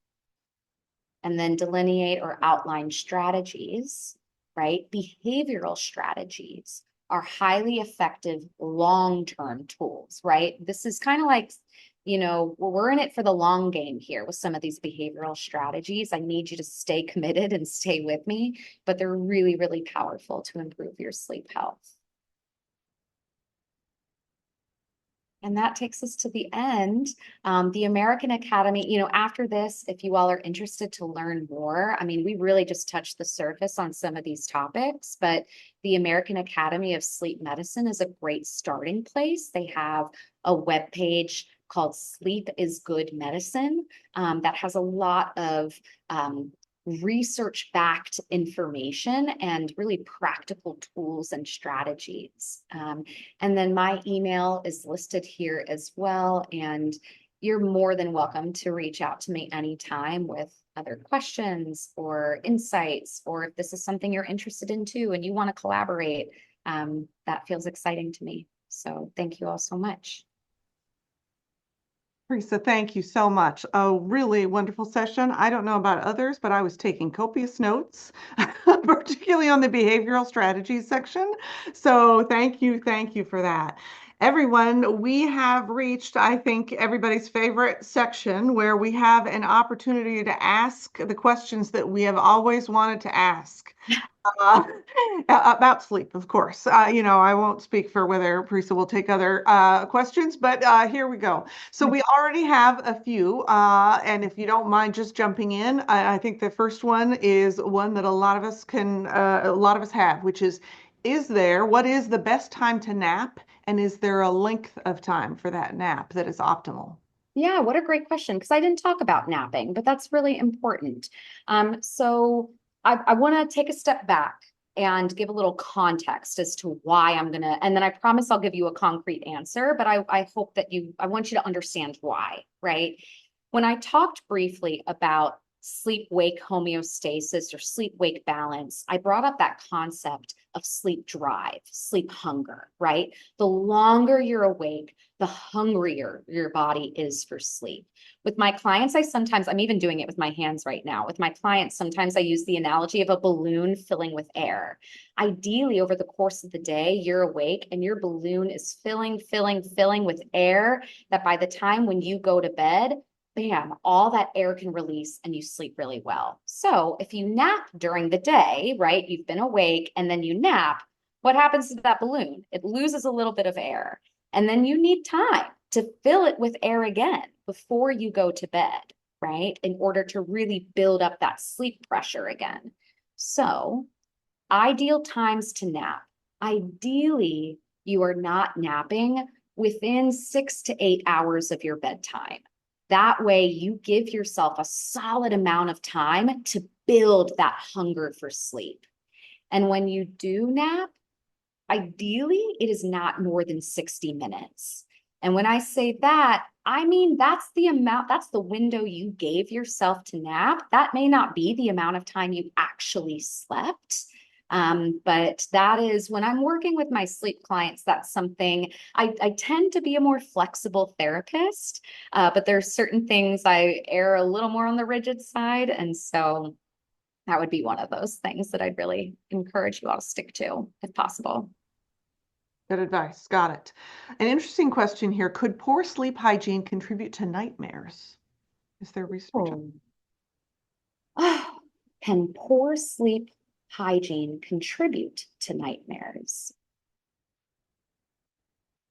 And then delineate or outline strategies, right? Behavioral strategies are highly effective long-term tools, right? This is kind of like, we're in it for the long game here with some of these behavioral strategies. I need you to stay committed and stay with me, but they're really, really powerful to improve your sleep health. And that takes us to the end. The American Academy, after this, if you all are interested to learn more, I mean, we really just touched the surface on some of these topics, but the American Academy of Sleep Medicine is a great starting place. They have a webpage called Sleep is Good Medicine that has a lot of research-backed information and really practical tools and strategies. And then my email is listed here as well. And you're more than welcome to reach out to me anytime with other questions or insights, or if this is something you're interested in too and you want to collaborate, that feels exciting to me. So thank you all so much. Parisa, thank you so much. A really wonderful session. I don't know about others, but I was taking copious notes, particularly on the behavioral strategies section. So thank you for that. Everyone, we have reached, I think, everybody's favorite section where we have an opportunity to ask the questions that we have always wanted to ask. Uh, about sleep, of course. I won't speak for whether Parisa will take other questions, but here we go. So we already have a few, and if you don't mind just jumping in, I think the first one is one that a lot of us have, which what is the best time to nap, and is there a length of time for that nap that is optimal? Yeah, what a great question, because I didn't talk about napping, but that's really important. So I want to take a step back and give a little context as to why I'm gonna, and then I promise I'll give you a concrete answer, but I hope that I want you to understand why, right? When I talked briefly about sleep-wake homeostasis or sleep-wake balance, I brought up that concept of sleep drive, sleep hunger, right? The longer you're awake, the hungrier your body is for sleep. With my clients, I'm even doing it with my hands right now. With my clients, sometimes I use the analogy of a balloon filling with air. Ideally, over the course of the day, you're awake and your balloon is filling with air that by the time when you go to bed, bam, all that air can release and you sleep really well. So if you nap during the day, right, you've been awake and then you nap, what happens to that balloon? It loses a little bit of air. And then you need time to fill it with air again before you go to bed, right? In order to really build up that sleep pressure again. So, ideal times to nap. Ideally, you are not napping within 6 to 8 hours of your bedtime. That way, you give yourself a solid amount of time to build that hunger for sleep. And when you do nap, ideally, it is not more than 60 minutes. And when I say that, I mean that's the window you gave yourself to nap. That may not be the amount of time you actually slept. But that is when I'm working with my sleep clients, that's something I tend to be a more flexible therapist, but there's certain things I err a little more on the rigid side. And so that would be one of those things that I'd really encourage you all to stick to if possible. Good advice. Got it. An interesting question here. Could poor sleep hygiene contribute to nightmares? Is there research on? Oh, can poor sleep hygiene contribute to nightmares?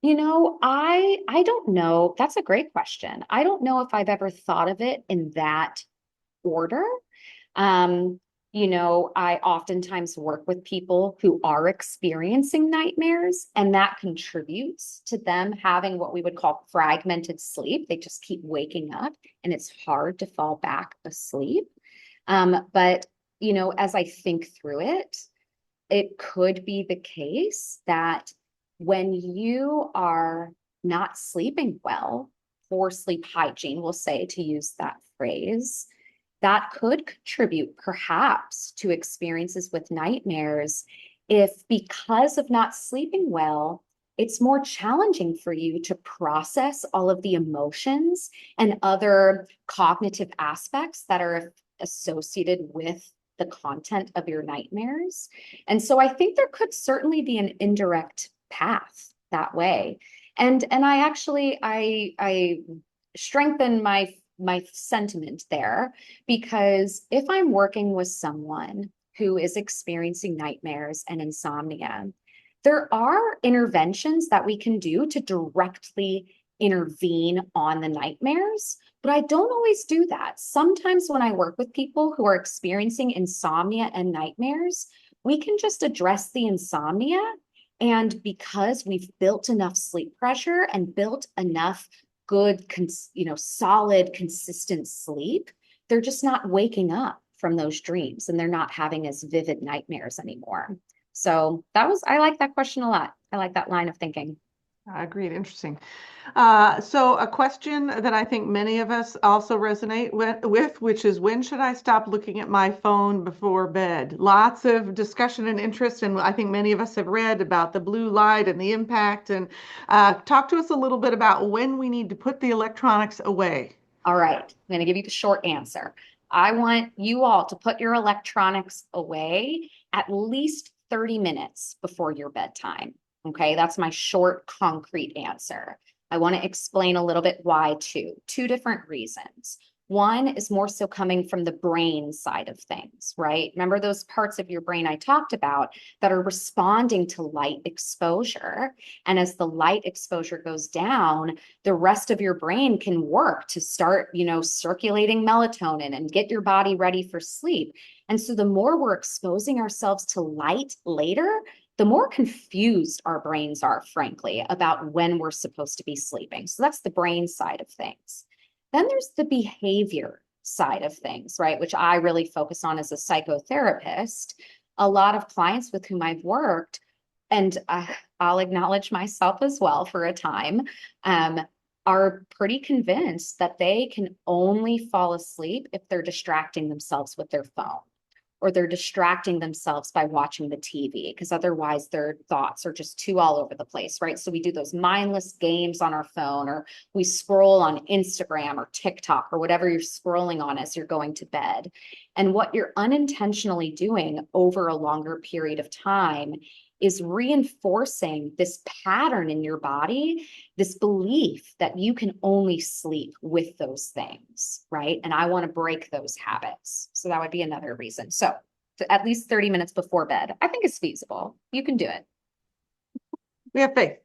I don't know. That's a great question. I don't know if I've ever thought of it in that order. Um, I oftentimes work with people who are experiencing nightmares, and that contributes to them having what we would call fragmented sleep. They just keep waking up, and it's hard to fall back asleep. But as I think through it, it could be the case that when you are not sleeping well, poor sleep hygiene, we'll say to use that phrase, that could contribute perhaps to experiences with nightmares if, because of not sleeping well, it's more challenging for you to process all of the emotions and other cognitive aspects that are associated with the content of your nightmares. And so I think there could certainly be an indirect path that way. And I strengthen my sentiment there, because if I'm working with someone who is experiencing nightmares and insomnia, there are interventions that we can do to directly intervene on the nightmares, but I don't always do that. Sometimes when I work with people who are experiencing insomnia and nightmares, we can just address the insomnia. And because we've built enough sleep pressure and built enough good, solid, consistent sleep, they're just not waking up from those dreams and they're not having as vivid nightmares anymore. So I like that question a lot. I like that line of thinking. I agreed. Interesting. So a question that I think many of us also resonate with, which is when should I stop looking at my phone before bed? Lots of discussion and interest, and I think many of us have read about the blue light and the impact. And talk to us a little bit about when we need to put the electronics away. All right, I'm going to give you the short answer. I want you all to put your electronics away at least 30 minutes before your bedtime. Okay, that's my short, concrete answer. I want to explain a little bit why too. Two different reasons. One is more so coming from the brain side of things, right? Remember those parts of your brain I talked about that are responding to light exposure. And as the light exposure goes down, the rest of your brain can work to start, circulating melatonin and get your body ready for sleep. And so the more we're exposing ourselves to light later, the more confused our brains are, frankly, about when we're supposed to be sleeping. So that's the brain side of things. Then there's the behavior side of things, right? Which I really focus on as a psychotherapist. A lot of clients with whom I've worked, and I'll acknowledge myself as well for a time, are pretty convinced that they can only fall asleep if they're distracting themselves with their phone or they're distracting themselves by watching the TV because otherwise their thoughts are just too all over the place, right? So we do those mindless games on our phone or we scroll on Instagram or TikTok or whatever you're scrolling on as you're going to bed. And what you're unintentionally doing over a longer period of time is reinforcing this pattern in your body, this belief that you can only sleep with those things, right? And I want to break those habits. So that would be another reason. So at least 30 minutes before bed, I think is feasible. You can do it. We have faith.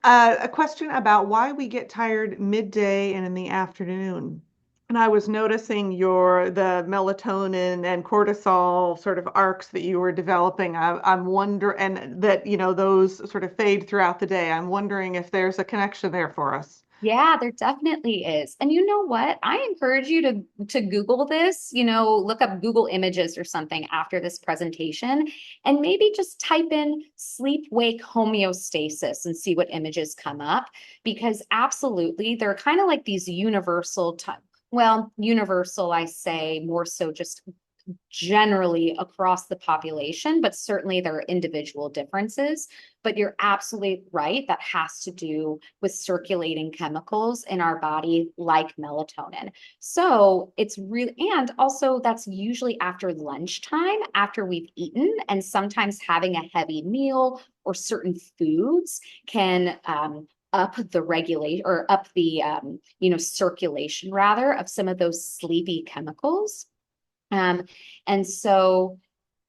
A question about why we get tired midday and in the afternoon. And I was noticing the melatonin and cortisol sort of arcs that you were developing. I'm wondering, and that, those sort of fade throughout the day. I'm wondering if there's a connection there for us. Yeah, there definitely is. And you know what? I encourage you to Google this, look up Google Images or something after this presentation and maybe just type in sleep wake homeostasis and see what images come up because absolutely they're kind of like these universal, I say more so just generally across the population, but certainly there are individual differences. But you're absolutely right. That has to do with circulating chemicals in our body, like melatonin. So it's really, and also that's usually after lunchtime, after we've eaten, and sometimes having a heavy meal or certain foods can up the regulate or up the circulation rather of some of those sleepy chemicals. And so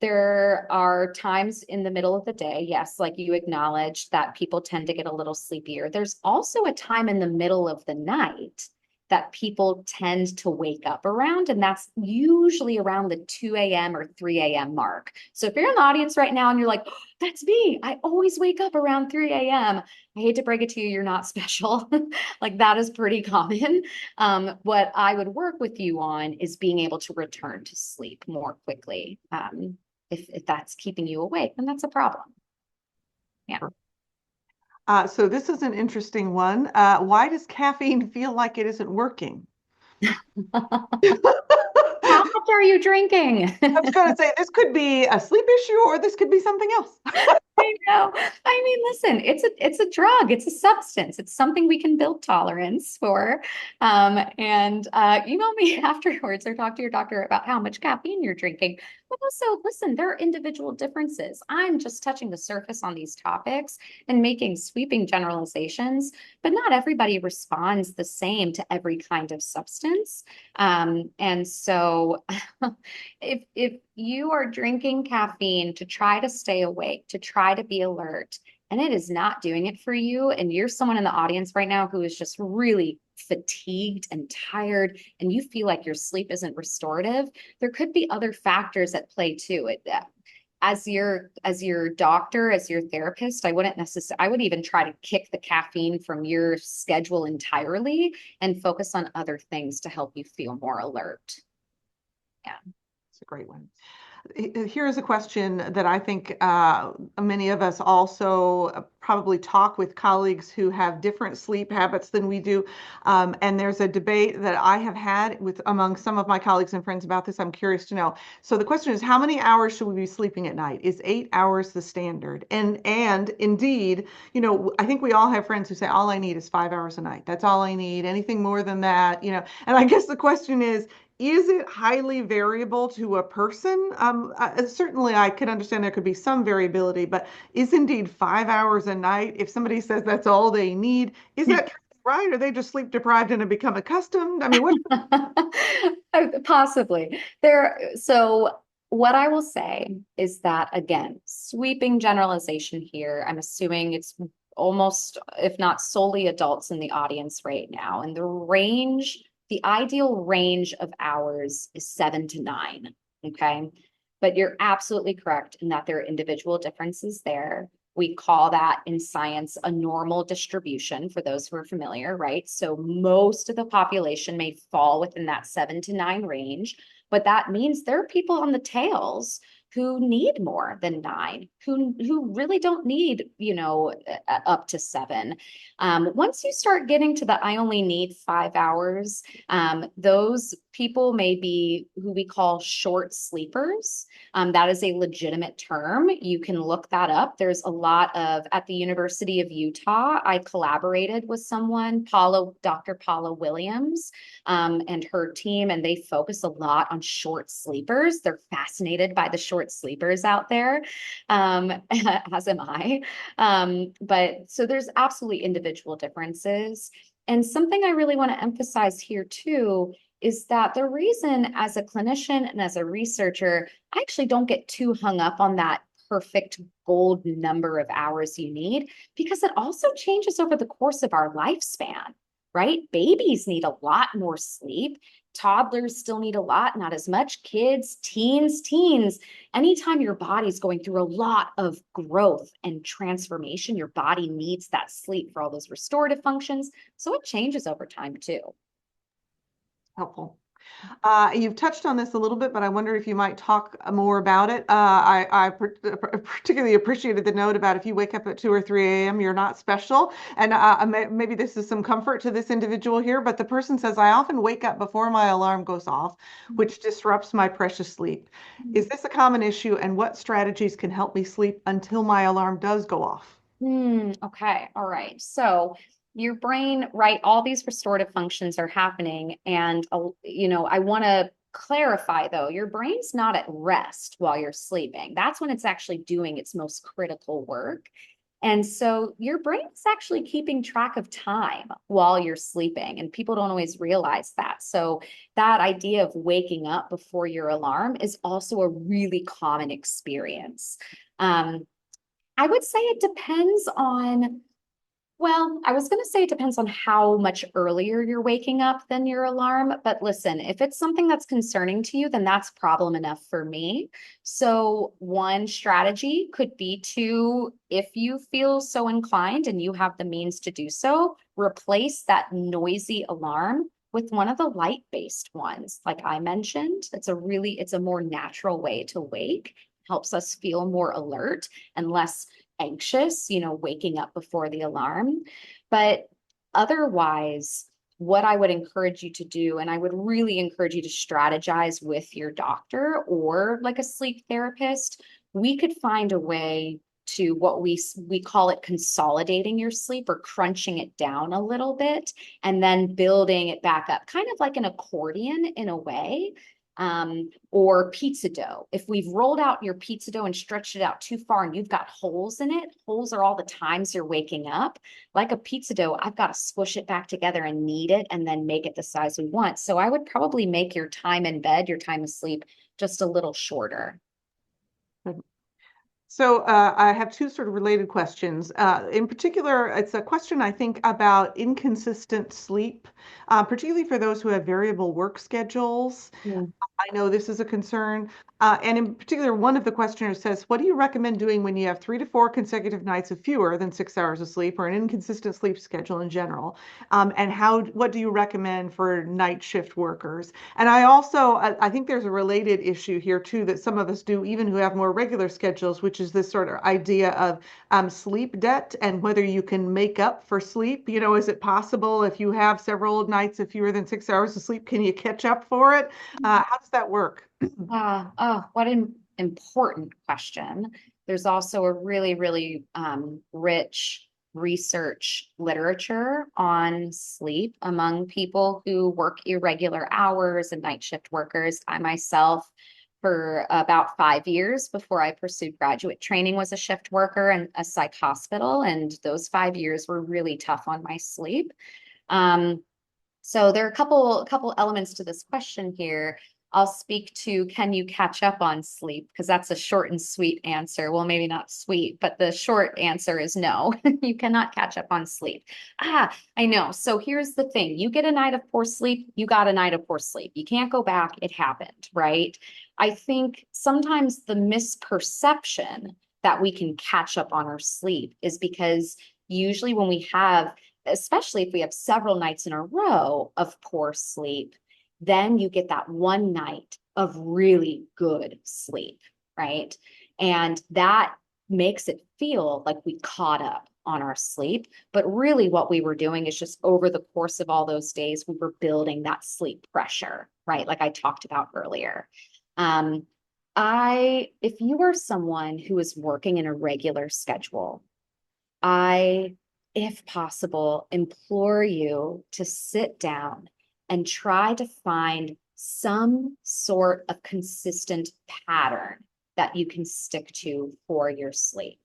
there are times in the middle of the day, yes, like you acknowledged, that people tend to get a little sleepier. There's also a time in the middle of the night that people tend to wake up around, and that's usually around the 2 a.m. or 3 a.m. mark. So if you're in the audience right now and you're like, oh, that's me, I always wake up around 3 a.m. I hate to break it to you, you're not special. Like that is pretty common. What I would work with you on is being able to return to sleep more quickly. If that's keeping you awake, then that's a problem. Yeah. So this is an interesting one. Why does caffeine feel like it isn't working? How much are you drinking? I was going to say this could be a sleep issue or this could be something else. I know. I mean, listen, it's a drug, it's a substance, it's something we can build tolerance for. And email me afterwards or talk to your doctor about how much caffeine you're drinking. But also, listen, there are individual differences. I'm just touching the surface on these topics and making sweeping generalizations, but not everybody responds the same to every kind of substance. And so if you are drinking caffeine to try to stay awake, to try to be alert, and it is not doing it for you, and you're someone in the audience right now who is just really fatigued and tired, and you feel like your sleep isn't restorative, there could be other factors at play too. As your doctor, as your therapist, I wouldn't even try to kick the caffeine from your schedule entirely and focus on other things to help you feel more alert. Yeah. It's a great one. Here's a question that I think many of us also probably talk with colleagues who have different sleep habits than we do. And there's a debate that I have had with among some of my colleagues and friends about this. I'm curious to know. So the question is, how many hours should we be sleeping at night? Is 8 hours the standard? And indeed, I think we all have friends who say, all I need is 5 hours a night. That's all I need. Anything more than that, And I guess the question is it highly variable to a person? Certainly, I could understand there could be some variability, but is indeed 5 hours a night, if somebody says that's all they need, is that right? Are they just sleep deprived and have become accustomed? I mean, what? Possibly. So what I will say is that, again, sweeping generalization here, I'm assuming it's almost, if not solely, adults in the audience right now. And the ideal range of hours is 7 to 9. Okay. But you're absolutely correct in that there are individual differences there. We call that in science a normal distribution for those who are familiar, right? So most of the population may fall within that 7 to 9 range, but that means there are people on the tails who need more than 9, who really don't need, up to 7. Once you start getting to the I only need 5 hours, those people may be who we call short sleepers. That is a legitimate term. You can look that up. There's a lot at the University of Utah, I collaborated with someone, Dr. Paula Williams, and her team, and they focus a lot on short sleepers. They're fascinated by the short sleepers out there, as am I. But so there's absolutely individual differences. And something I really want to emphasize here too is that the reason as a clinician and as a researcher, I actually don't get too hung up on that perfect gold number of hours you need, because it also changes over the course of our lifespan, right? Babies need a lot more sleep. Toddlers still need a lot, not as much. Kids, teens. Anytime your body's going through a lot of growth and transformation, your body needs that sleep for all those restorative functions. So it changes over time too. Helpful. You've touched on this a little bit, but I wonder if you might talk more about it. I particularly appreciated the note about if you wake up at 2 or 3 a.m., you're not special. And maybe this is some comfort to this individual here, but the person says, I often wake up before my alarm goes off, which disrupts my precious sleep. Is this a common issue, and what strategies can help me sleep until my alarm does go off? Okay. All right. So your brain, right? All these restorative functions are happening. And, I want to clarify though, your brain's not at rest while you're sleeping. That's when it's actually doing its most critical work. And so your brain is actually keeping track of time while you're sleeping, and people don't always realize that. So that idea of waking up before your alarm is also a really common experience. Um, I would say it depends on, well, I was going to say it depends on how much earlier you're waking up than your alarm. But listen, if it's something that's concerning to you, then that's problem enough for me. So, one strategy could be to, if you feel so inclined and you have the means to do so, replace that noisy alarm with one of the light-based ones. Like I mentioned, it's a more natural way to wake, helps us feel more alert and less anxious, waking up before the alarm. But otherwise, what I would encourage you to do, and I would really encourage you to strategize with your doctor or like a sleep therapist, we could find a way to what we call it consolidating your sleep or crunching it down a little bit and then building it back up, kind of like an accordion in a way, or pizza dough. If we've rolled out your pizza dough and stretched it out too far and you've got holes in it, holes are all the times you're waking up. Like a pizza dough, I've got to squish it back together and knead it and then make it the size we want. So I would probably make your time in bed, your time of sleep, just a little shorter. So I have two sort of related questions. In particular, it's a question I think about inconsistent sleep, particularly for those who have variable work schedules. Mm. I know this is a concern. And in particular, one of the questioners says, what do you recommend doing when you have 3 to 4 consecutive nights of fewer than 6 hours of sleep or an inconsistent sleep schedule in general? And what do you recommend for night shift workers? And I think there's a related issue here too that some of us do, even who have more regular schedules, which is this sort of idea of sleep debt and whether you can make up for sleep. Is it possible if you have several nights of fewer than 6 hours of sleep, can you catch up for it? How does that work? Oh, what an important question. There's also a really, really rich research literature on sleep among people who work irregular hours and night shift workers. I myself, for about 5 years before I pursued graduate training, was a shift worker in a psych hospital, and those 5 years were really tough on my sleep. Um, so there are a couple elements to this question here. I'll speak to, can you catch up on sleep? Because that's a short and sweet answer. Well, maybe not sweet, but the short answer is no. You cannot catch up on sleep. I know. So here's the thing. You get a night of poor sleep, you got a night of poor sleep. You can't go back. It happened, right? I think sometimes the misperception that we can catch up on our sleep is because usually when we have, especially if we have several nights in a row of poor sleep, then you get that one night of really good sleep, right? And that makes it feel like we caught up on our sleep. But really, what we were doing is just over the course of all those days, we were building that sleep pressure, right? Like I talked about earlier. Um, if you are someone who is working in a regular schedule, I, if possible, implore you to sit down and try to find some sort of consistent pattern that you can stick to for your sleep.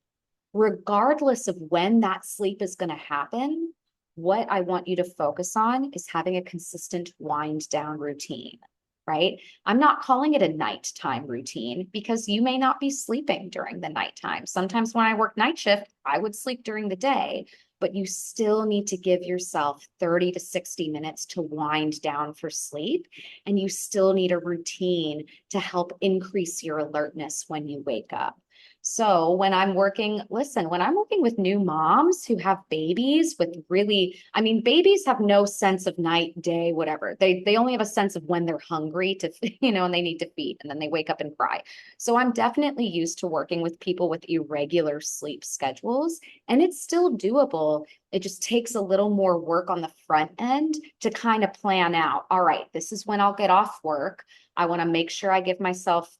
Regardless of when that sleep is going to happen, what I want you to focus on is having a consistent wind down routine, right? I'm not calling it a nighttime routine because you may not be sleeping during the nighttime. Sometimes when I work night shift, I would sleep during the day, but you still need to give yourself 30 to 60 minutes to wind down for sleep. And you still need a routine to help increase your alertness when you wake up. So when I'm working with new moms who have babies with really, I mean, babies have no sense of night, day, whatever. They only have a sense of when they're hungry to, and they need to feed, and then they wake up and cry. So I'm definitely used to working with people with irregular sleep schedules, and it's still doable. It just takes a little more work on the front end to kind of plan out. All right, this is when I'll get off work. I want to make sure I give myself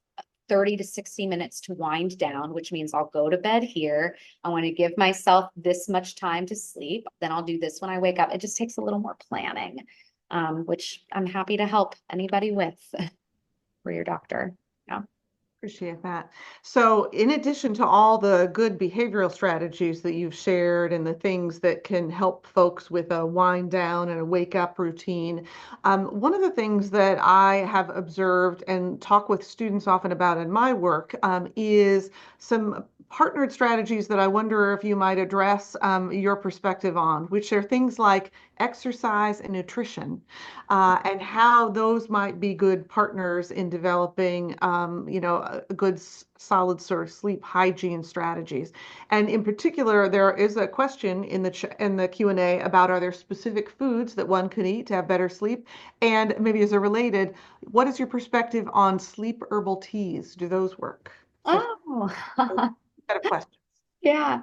30 to 60 minutes to wind down, which means I'll go to bed here. I want to give myself this much time to sleep. Then I'll do this when I wake up. It just takes a little more planning, which I'm happy to help anybody with for your doctor. Yeah. Appreciate that. So, in addition to all the good behavioral strategies that you've shared and the things that can help folks with a wind down and a wake up routine, one of the things that I have observed and talk with students often about in my work is some partnered strategies that I wonder if you might address your perspective on, which are things like exercise and nutrition and how those might be good partners in developing, a good solid sort of sleep hygiene strategies. And in particular, there is a question in the Q&A about are there specific foods that one can eat to have better sleep? And maybe as a related, what is your perspective on sleep herbal teas? Do those work? So, Oh, set of questions. yeah.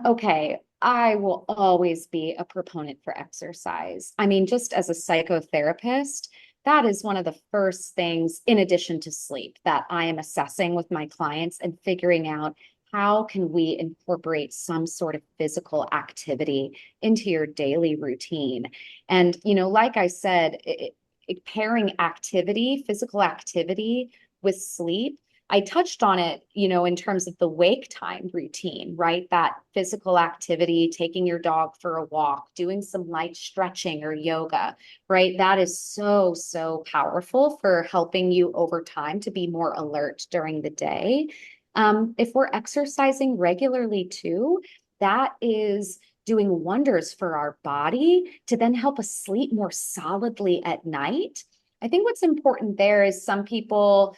Okay. I will always be a proponent for exercise. I mean, just as a psychotherapist, that is one of the first things, in addition to sleep, that I am assessing with my clients and figuring out how can we incorporate some sort of physical activity into your daily routine. And, like I said, pairing activity, physical activity with sleep, I touched on it, in terms of the wake time routine, right? That physical activity, taking your dog for a walk, doing some light stretching or yoga, right? That is so, so powerful for helping you over time to be more alert during the day. If we're exercising regularly too, that is doing wonders for our body to then help us sleep more solidly at night. I think what's important there is some people,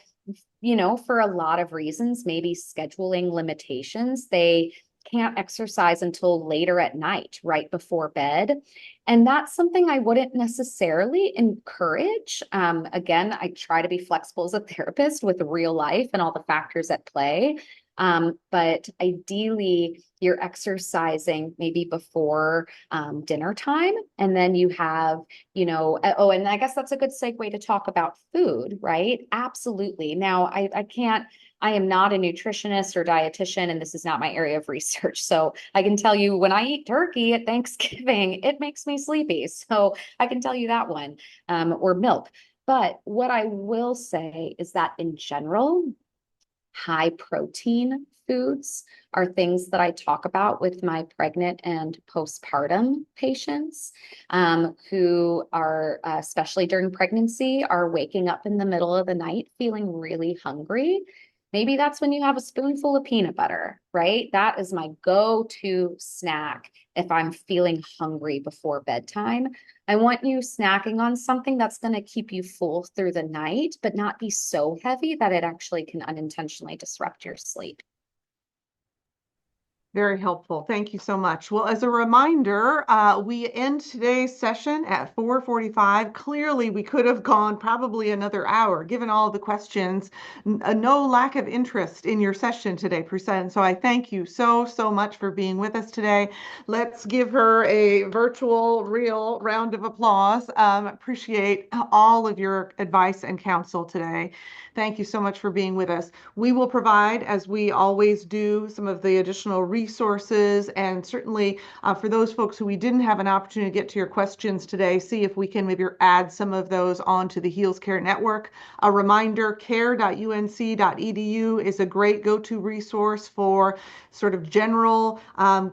for a lot of reasons, maybe scheduling limitations, they can't exercise until later at night, right before bed. And that's something I wouldn't necessarily encourage. Again, I try to be flexible as a therapist with real life and all the factors at play. But ideally, you're exercising maybe before dinner time. And then you have, oh, and I guess that's a good segue to talk about food, right? Absolutely. Now, I am not a nutritionist or dietitian, and this is not my area of research. So I can tell you when I eat turkey at Thanksgiving, it makes me sleepy. So I can tell you that one, or milk. But what I will say is that in general, high protein foods are things that I talk about with my pregnant and postpartum patients who are, especially during pregnancy, are waking up in the middle of the night feeling really hungry. Maybe that's when you have a spoonful of peanut butter, right? That is my go-to snack if I'm feeling hungry before bedtime. I want you snacking on something that's going to keep you full through the night, but not be so heavy that it actually can unintentionally disrupt your sleep. Very helpful. Thank you so much. Well, as a reminder, we end today's session at 4:45. Clearly, we could have gone probably another hour, given all the questions. No lack of interest in your session today, Parisa. And so I thank you so, so much for being with us today. Let's give her a virtual, real round of applause. Appreciate all of your advice and counsel today. Thank you so much for being with us. We will provide, as we always do, some of the additional resources, and certainly for those folks who we didn't have an opportunity to get to your questions today, see if we can maybe add some of those onto the Heals Care Network. A reminder, care.unc.edu is a great go-to resource for sort of general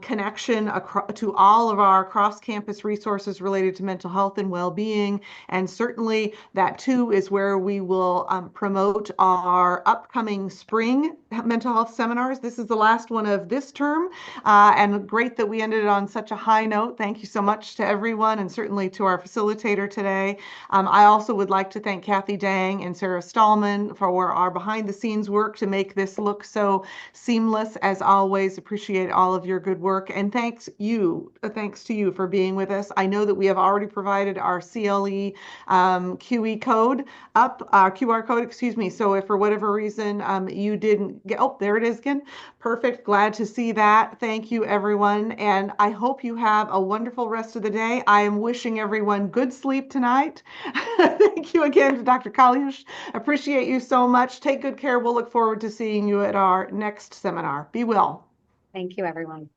connection to all of our cross-campus resources related to mental health and well-being. And certainly that too is where we will promote our upcoming spring mental health seminars. This is the last one of this term, and great that we ended it on such a high note. Thank you so much to everyone, and certainly to our facilitator today. I also would like to thank Kathy Dang and Sarah Stallman for our behind the scenes work to make this look so seamless. As always, appreciate all of your good work, and thanks to you for being with us. I know that we have already provided our CLE QE code up, QR code, excuse me. So if for whatever reason you didn't get, oh, there it is again. Perfect. Glad to see that. Thank you, everyone. And I hope you have a wonderful rest of the day. I am wishing everyone good sleep tonight. Thank you again to Dr. Kaliush. Appreciate you so much. Take good care. We'll look forward to seeing you at our next seminar. Be well. Thank you, everyone.